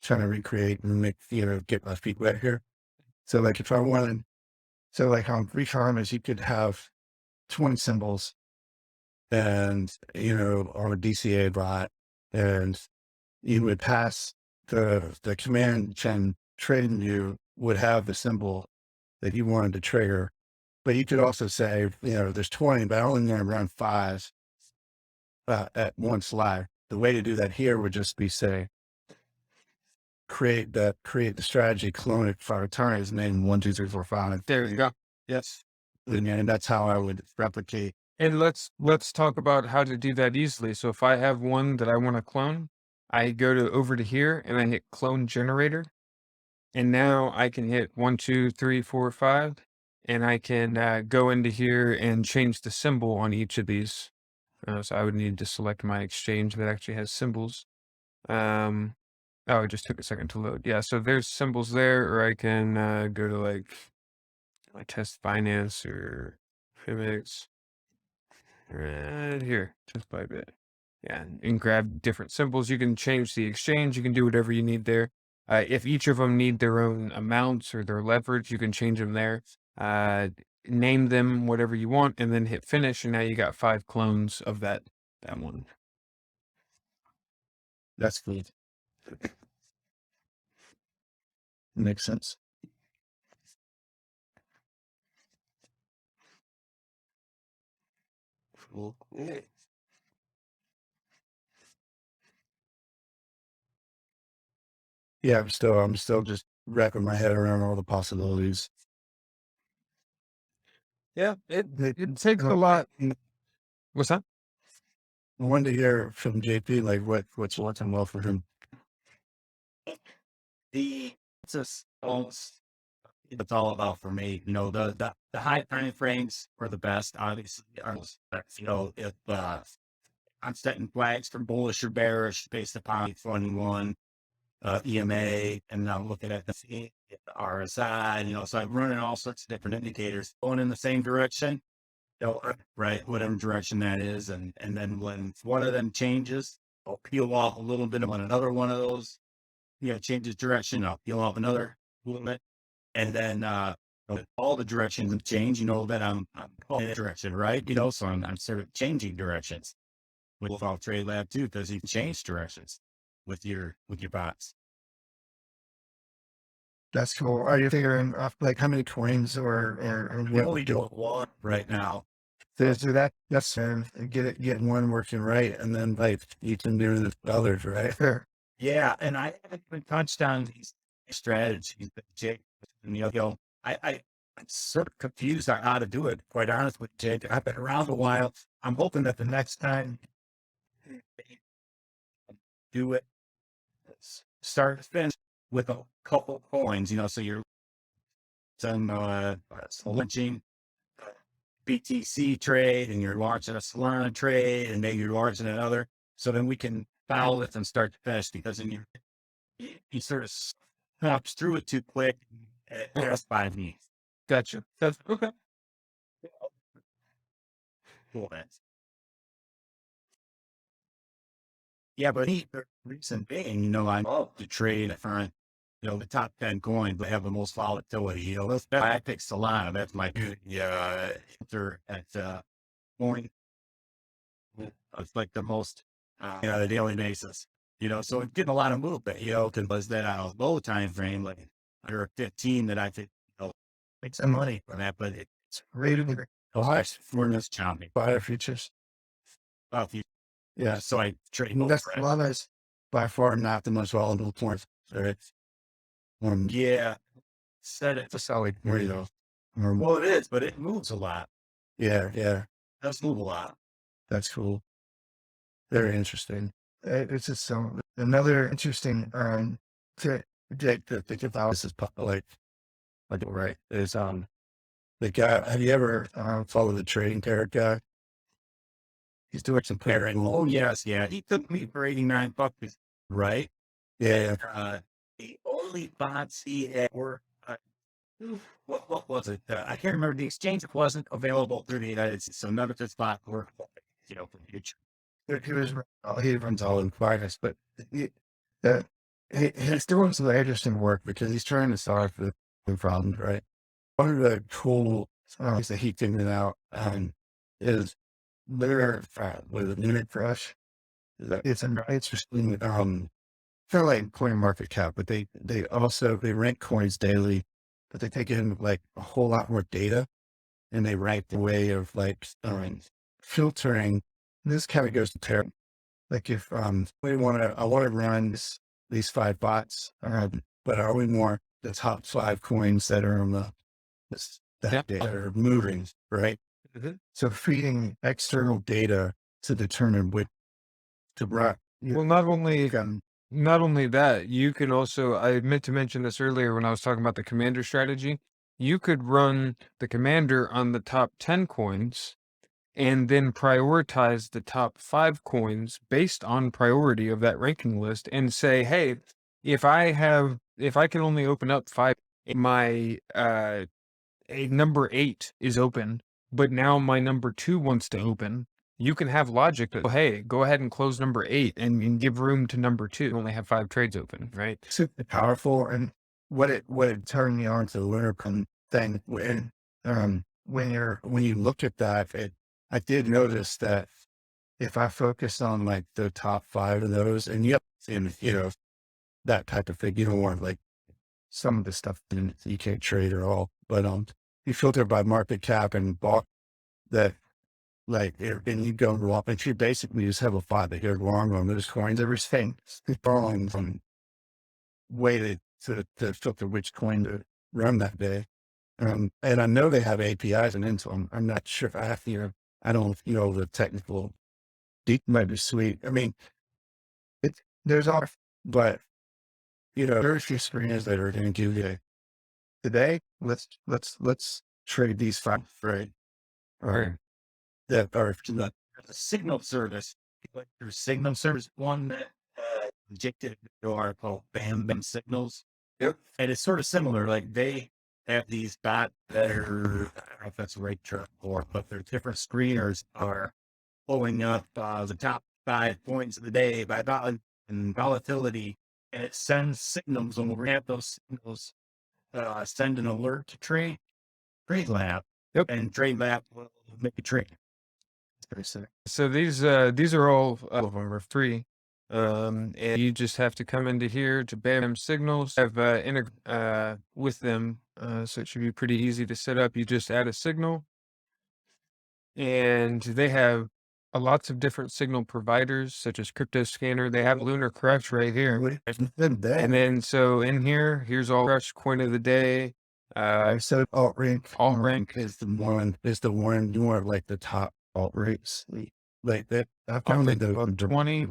trying to recreate and get my feet wet here. So like if I wanted, so like on three corners, you could have 20 symbols and, on a DCA bot, and you would pass the command gen TradingView would have the symbol that you wanted to trigger. But you could also say, there's 20, but I'm only going to run 5 at one slide. The way to do that here would just be say, create the strategy, clone it 5 times, name 1, 2, 3, 4, 5. There you go. Yes. And that's how I would replicate. And let's talk about how to do that easily. So if I have one that I want to clone, I go over to here and I hit clone generator. And now I can hit 1, 2, 3, 4, 5, and I can go into here and change the symbol on each of these. So I would need to select my exchange that actually has symbols. Oh, it just took a second to load. Yeah, so there's symbols there, or I can go to like my test Binance or Phemex. Right here, test Bybit. Yeah, and grab different symbols. You can change the exchange. You can do whatever you need there. If each of them need their own amounts or their leverage, you can change them there. Name them whatever you want, and then hit finish. And now you got 5 clones of that one. That's good. Makes sense. Yeah, I'm still just wrapping my head around all the possibilities. Yeah, it takes a lot. What's that? I wanted to hear from JP, like what's working well for him. It's just almost, it's all about for me. You know, the high time frames are the best, obviously. You know, if I'm setting flags for bullish or bearish based upon 21 EMA, and I'm looking at the RSI. You know, so I'm running all sorts of different indicators going in the same direction. You know, right, whatever direction that is, and then when one of them changes, I'll peel off a little bit on another one of those. You know, changes direction, I'll peel off another little bit, and then all the directions have changed. You know that I'm going in a direction, right? You know, so I'm sort of changing directions with all TradeLab too, because you can change directions with your bots. That's cool. Are you figuring off like how many coins or We what only do one right now. so that's get one working right, and then like you can do the others right. Yeah, and I haven't even touched on these strategies that Jake, and you know, I'm sort of confused on how to do it. Quite honest with Jake, I've been around a while. I'm hoping that the next time they do it, start to finish with a couple coins. You know, so you're some launching BTC trade, and you're launching a Solana trade, and maybe you're launching another. So then we can follow this and start to finish, because then you sort of hops through it too quick. Just 5 me. Gotcha. That's okay. Cool. Yeah, but the reason being, you know, I love to trade for, you know, the top 10 coins that have the most volatility. You know, I pick Solana. That's my answer at morning. It's like the most you know, on a daily basis. You know, so it's getting a lot of movement. You know, because was that on a low time frame, like under 15, that I think, you know, make some money from that, but it's really high for this chopping. Buy futures. Well, if you, Yeah. so I trade. That's Solana's by far not the most volatile coin. Right. Yeah. Said it's a solid you know. well, it is, but it moves a lot. Yeah, It does move a lot. that's cool. Very interesting. It's just so another interesting to think about this is like right is the guy. Have you ever followed the trading carrot guy? He's doing some pairing. Oh yes, yeah. He took me for $89, right? Yeah, The only bots he had were what was it? I can't remember. The exchange wasn't available through the United States, so none of his bots were, you know, for the future. he runs all in finance, but uh, he's doing some interesting work because he's trying to solve the problems, right? One of the cool things that he figured out is their with a unit crush. It's interesting. Kind of like coin market cap, but they rank coins daily, but they take in like a whole lot more data, and they rank the way of like filtering. This kind of goes to pairing. Like if I want to run these 5 bots, but I only want the top 5 coins that are on that are moving, right? Mm-hmm. So feeding external data to determine what to run. Well, not only that, you can also, I meant to mention this earlier when I was talking about the commander strategy. You could run the commander on the top 10 coins and then prioritize the top 5 coins based on priority of that ranking list and say, hey, if I can only open up 5, my a number 8 is open, but now my number 2 wants to open. You can have logic to, hey, go ahead and close number 8 and give room to number 2. You only have 5 trades open, right? Super powerful. And what it turned me on to the winter thing when you look at that, I did notice that if I focus on like the top 5 of those, and you know, that type of thing, you don't want like some of the stuff you can't trade at all, but you filter by market cap and bought that, like, and you go up, and you basically just have a 5 that you're long on those coins. Everything falling from weighted to filter which coin to run that day. And I know they have APIs and into them. I'm not sure if I have to, I don't know the technical deep might be sweet. I mean, there's all, but very few screens that are going to give you today. Let's trade these five, right? Or that are the Signal service. Like there's signal service, one that injected into our called Bam signals. Yep. And it's sort of similar. Like they have these bot that are, I don't know if that's the right term for, but their different screeners are pulling up the top 5 points of the day by volatility, and it sends signals, and we'll have those signals send an alert to TradeLab. Yep. And TradeLab will make a trade. It's very simple. So these are all of them are free. And you just have to come into here to Bam signals, have with them. So it should be pretty easy to set up. You just add a signal, and they have lots of different signal providers, such as Crypto Scanner. They have Lunar Crush right here. And then so in here, here's all Crush coin of the day. So alt rank is the one more like the top alt rates. Like that, I found like the 20,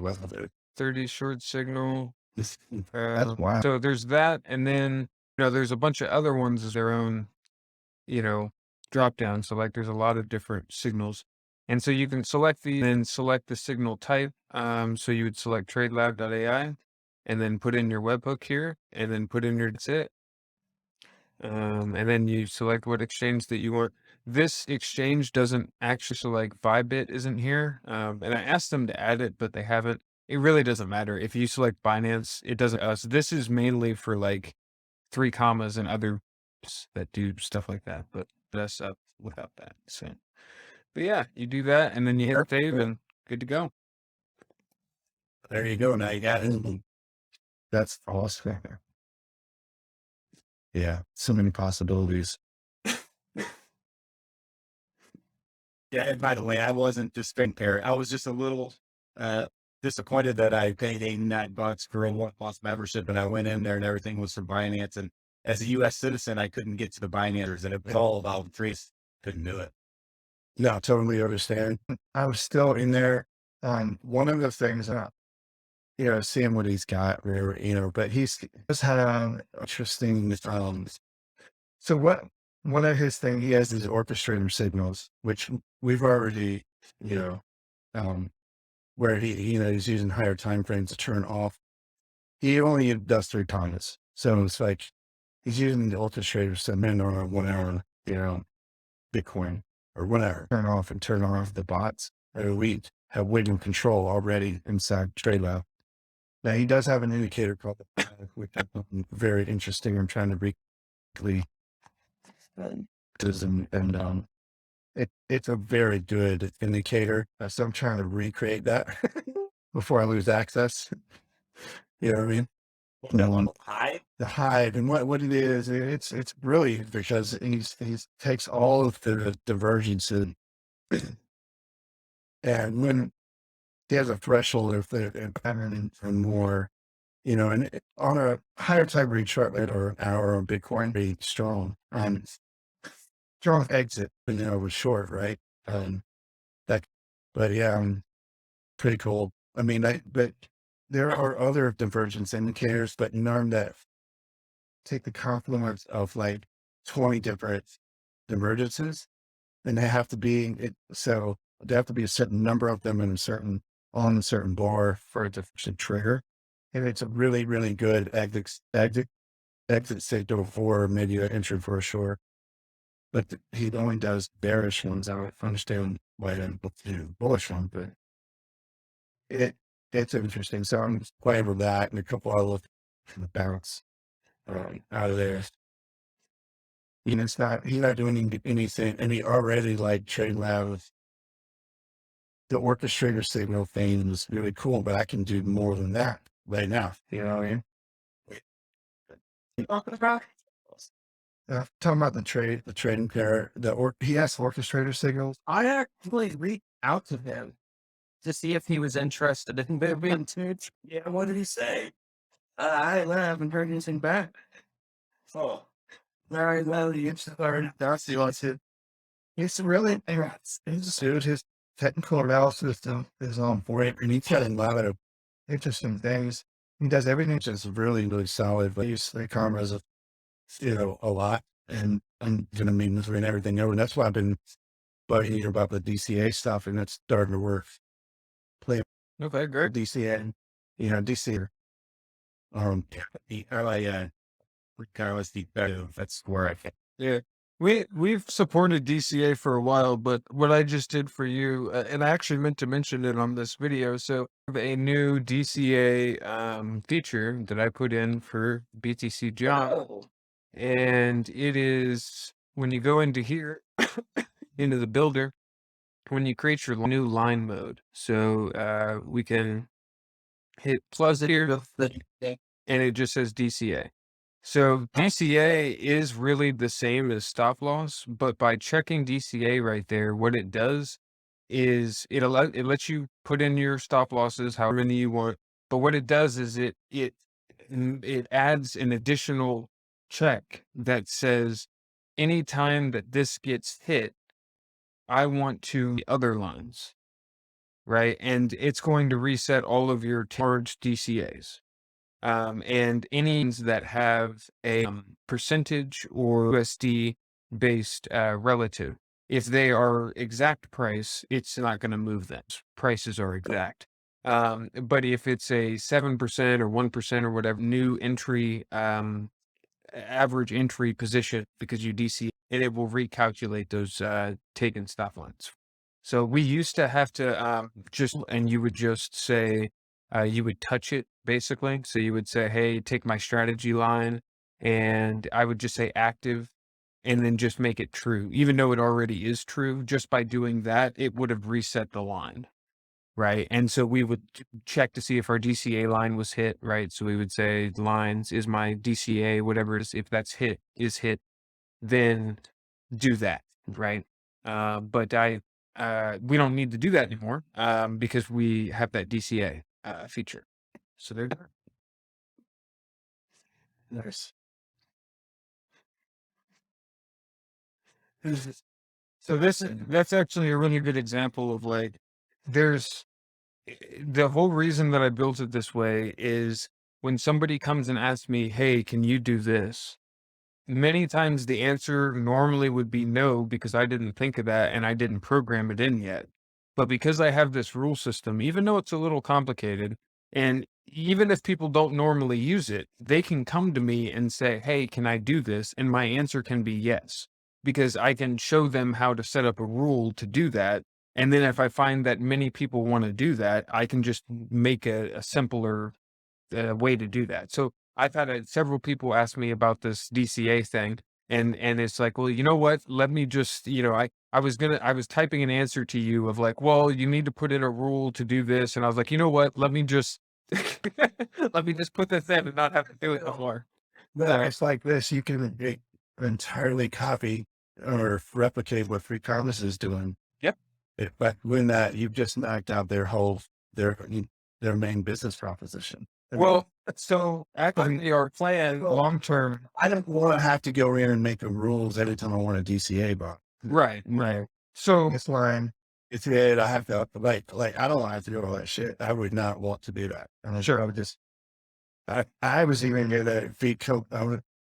30 short signal. That's wild. So there's that, and then there's a bunch of other ones as their own, drop down. So like there's a lot of different signals, and so you can select then select the signal type. So you would select TradeLab.ai, and then put in your webhook here, and then put in that's it. And then you select what exchange that you want. This exchange doesn't actually, so like Bybit isn't here. And I asked them to add it, but they haven't. It really doesn't matter. If you select Binance, it doesn't. So this is mainly for like 3 commas and other that do stuff like that, but us up without that. So, but yeah, you do that, and then you hit save, and good to go. There you go. Now you got it. That's awesome. Yeah, so many possibilities. Yeah, and by the way, I wasn't just there. I was just a little disappointed that I paid $89 for a 1+ membership, and I went in there and everything was from Binance. And as a U.S. citizen, I couldn't get to the Binance, and it was all about Trace. Couldn't do it. No, totally understand. I was still in there. One of the things seeing what he's got, but he's just had an interesting, so one of his things, he has these orchestrator signals, which we've already, where he's using higher time frames to turn off. He only does 3 times. So it's like, he's using the orchestrator segment on a 1 hour, Bitcoin or whatever, turn off the bots. We have waiting control already inside TradeLab. Now he does have an indicator called the which I find very interesting. I'm trying to briefly and it's a very good indicator. So I'm trying to recreate that before I lose access. You know what I mean? The hive, and what it is, it's really because he's takes all of the divergence and when he has a threshold of the pattern and more, and on a higher time read chart rate or an hour on Bitcoin, be strong exit, was short, right? But yeah, pretty cool. I mean, but there are other divergence indicators, but none that take the confluence of like 20 different divergences, and they have to be so there have to be a certain number of them in on a certain bar for it to trigger. And it's a really, really good exit signal for maybe an entry for a short. But he only does bearish ones. I don't understand why they don't do bullish ones, but it's interesting. So I'm playing with that and a couple other bounce out of there. He's not doing anything, and he already like TradeLab. The orchestrator signal thing is really cool, but I can do more than that right now. You know what I mean? Talking about the trading pair, he has orchestrator signals. I actually reached out to him to see if he was interested in Bybit. Yeah, what did he say? I haven't heard anything back. Oh, very well. That's the answer. It's really, his technical analysis is on point, and he's got a lot of interesting things. He does everything just really, really solid. But he's the cameras, a lot, and I'm gonna mean this and everything over. And that's why I've been bugging you about the DCA stuff, and it's starting to work. Play Okay, great. DCA, DCA. Regardless, that's where I can. Yeah. We've supported DCA for a while, but what I just did for you, and I actually meant to mention it on this video. So I have a new DCA feature that I put in for BTC Jump, and it is when you go into here, into the builder, when you create your new line mode. So we can hit plus here, and it just says DCA. So DCA is really the same as stop loss, but by checking DCA right there, what it does is it lets you put in your stop losses however many you want. But what it does is it adds an additional check that says anytime that this gets hit, I want to the other lines, right? And it's going to reset all of your charged DCAs. And any that have a percentage or USD based relative. If they are exact price, it's not going to move them. Prices are exact. But if it's a 7% or 1% or whatever new entry, average entry position because you DC, and it will recalculate those taken stop lines. So we used to have to and you would just say, you would touch it basically. So you would say, hey, take my strategy line, and I would just say active and then just make it true. Even though it already is true, just by doing that, it would have reset the line. Right. And so we would check to see if our DCA line was hit. Right. So we would say lines is my DCA, whatever it is. If that's hit, then do that. Right. But we don't need to do that anymore because we have that DCA feature. So there. Nice. So that's actually a really good example of like, there's the whole reason that I built it this way is when somebody comes and asks me, hey, can you do this? Many times the answer normally would be no, because I didn't think of that and I didn't program it in yet. But because I have this rule system, even though it's a little complicated, and even if people don't normally use it, they can come to me and say, hey, can I do this? And my answer can be yes, because I can show them how to set up a rule to do that. And then if I find that many people want to do that, I can just make a simpler way to do that. So I've had several people ask me about this DCA thing, and it's like, well, you know what? Let me just, I was typing an answer to you of like, well, you need to put in a rule to do this, and I was like, you know what? Let me just let me just put this in and not have to do it anymore. No, it's like this. You can entirely copy or replicate what Free Commerce is doing. Yep. But when that, you've just knocked out their main business proposition. Well, so actually our plan long term. I don't want to have to go in and make the rules every time I want a DCA bot. Right. So this line, it's it. I have to like I don't want to have to do all that shit. I would not want to do that. Sure. I would just. I was even near that feed code.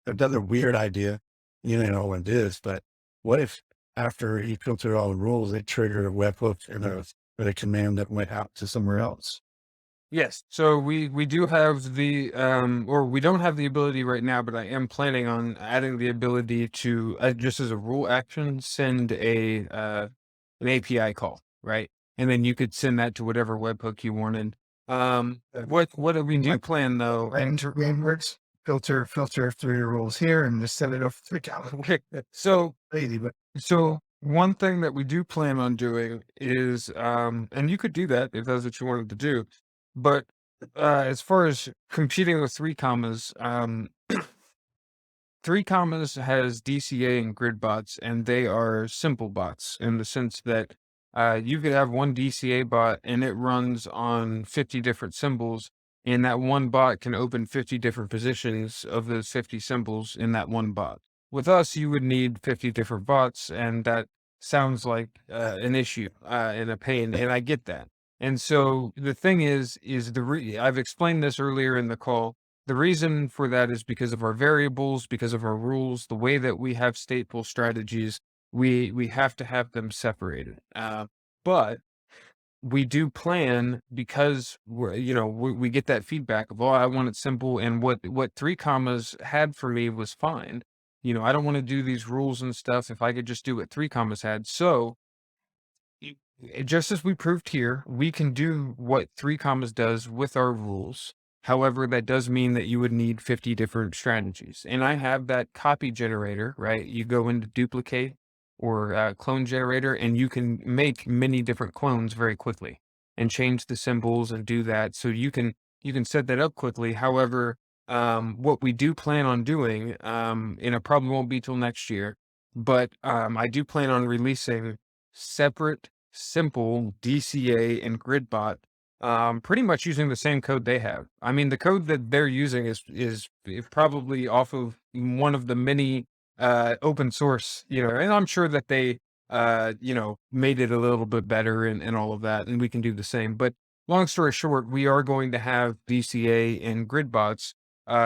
Another weird idea. You know what it is, but what if after he filtered all the rules, it triggered a webhook and a command that went out to somewhere else? Yes. So we do have the or we don't have the ability right now, but I am planning on adding the ability to just as a rule action send an API call, right? And then you could send that to whatever webhook you wanted. What do we do plan though? Enter frameworks, filter through your rules here, and just send it off to the calendar. So Easy, but So one thing that we do plan on doing is, and you could do that if that's what you wanted to do, but as far as competing with three commas, three commas has DCA and grid bots, and they are simple bots in the sense that you could have one DCA bot and it runs on 50 different symbols, And that one bot can open 50 different positions of those 50 symbols in that one bot. With us, you would need 50 different bots, and that sounds like an issue and a pain, and I get that. And so the thing is I've explained this earlier in the call. The reason for that is because of our variables, because of our rules, the way that we have stateful strategies, we have to have them separated. But we do plan because we get that feedback of, oh, I want it simple, and what three commas had for me was fine. I don't want to do these rules and stuff if I could just do what three commas had. So just as we proved here, we can do what three commas does with our rules. However, that does mean that you would need 50 different strategies. And I have that copy generator, right? You go into duplicate or clone generator, and you can make many different clones very quickly and change the symbols and do that. So you can set that up quickly. However, what we do plan on doing, and it probably won't be till next year, but I do plan on releasing separate simple DCA and GridBot, pretty much using the same code they have. I mean, the code that they're using is probably off of one of the many open source, and I'm sure that they made it a little bit better and all of that, and we can do the same. But long story short, we are going to have DCA and GridBots,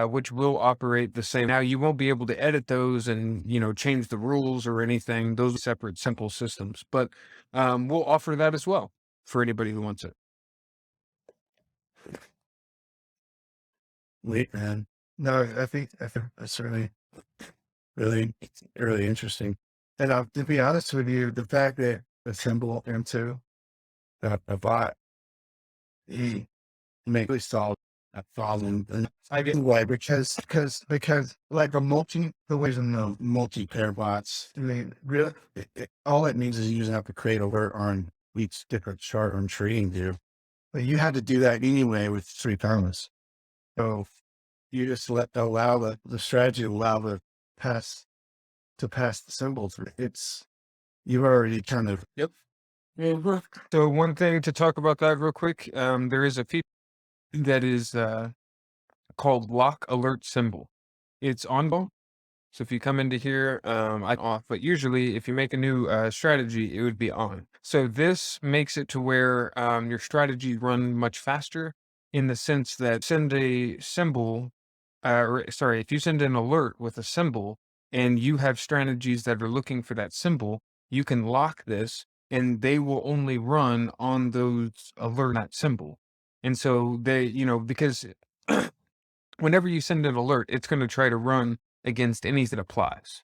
which will operate the same. Now, you won't be able to edit those and, change the rules or anything. Those are separate, simple systems, but we'll offer that as well for anybody who wants it. Wait, man. No, I think that's really, really interesting. And to be honest with you, the fact that the symbol M2, a bot, he may solve that problem. And I get why, because like the ways in the multi-pair bots, I mean, really, all it means is you just have to create alert on each different chart on TradingView. But you had to do that anyway with three commas. So you just allow the strategy allow the pass the symbol through. You've already kind of. Yep. So one thing to talk about that real quick, there is a feature that is called lock alert symbol. It's on. So if you come into here, I off, but usually if you make a new strategy, it would be on. So this makes it to where your strategy run much faster, in the sense that send a symbol, if you send an alert with a symbol and you have strategies that are looking for that symbol, you can lock this and they will only run on those alert that symbol. And so because whenever you send an alert, it's going to try to run against any that applies.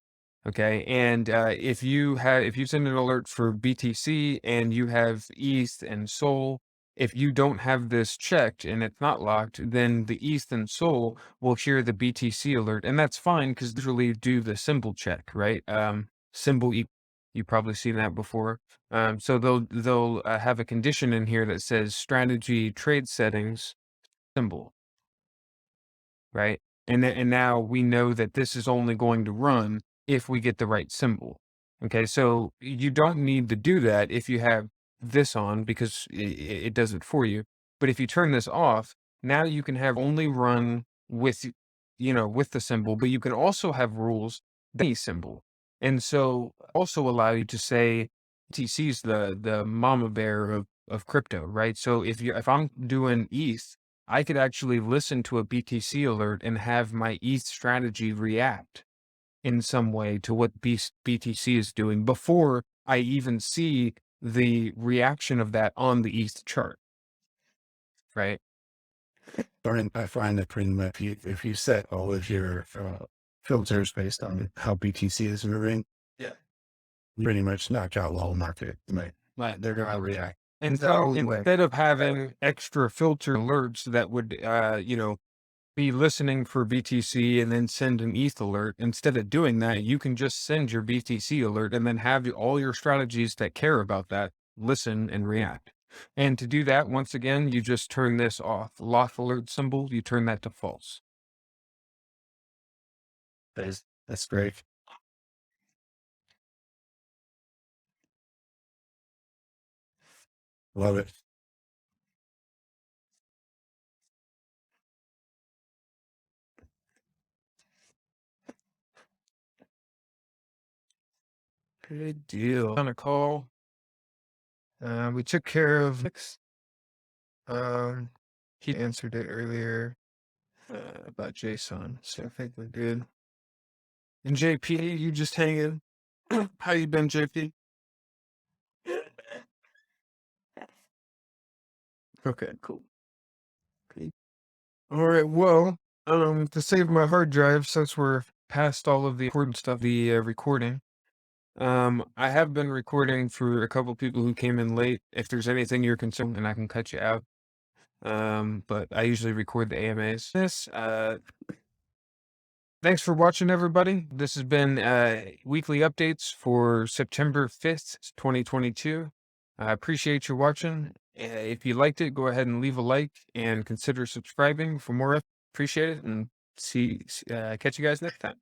Okay. And if you send an alert for BTC and you have ETH and Sol, if you don't have this checked and it's not locked, then the ETH and Sol will hear the BTC alert. And that's fine because they usually do the symbol check, right? You've probably seen that before. So they'll have a condition in here that says strategy trade settings symbol. Right? And now we know that this is only going to run if we get the right symbol. Okay, so you don't need to do that if you have this on, because it does it for you. But if you turn this off, now you can have only run with with the symbol, but you can also have rules any symbol. And so also allow you to say TC's the mama bear of crypto, right? So if I'm doing ETH, I could actually listen to a BTC alert and have my ETH strategy react in some way to what BTC is doing before I even see the reaction of that on the ETH chart, right? I find that pretty much if you set all of your filters based on how BTC is moving, Yeah. you pretty much knock out the whole market. Right. They're going to react. And the so only way. instead of having extra filter alerts that would, be listening for BTC and then send an ETH alert, instead of doing that, you can just send your BTC alert and then have all your strategies that care about that listen and react. And to do that, once again, you just turn this off. Lock alert symbol, you turn that to false. That's great. Love it. Good deal. On a call. We took care of he answered it earlier about JSON, so I think we're good. And JP, you just hanging? How you been, JP? Okay, cool. Okay. All right. Well, to save my hard drive, since we're past all of the important stuff, the recording. I have been recording for a couple people who came in late. If there's anything you're concerned, and I can cut you out. But I usually record the AMAs. Thanks for watching, everybody. This has been weekly updates for September 5th, 2022. I appreciate you watching. If you liked it, go ahead and leave a like and consider subscribing for more. Appreciate it, and catch you guys next time.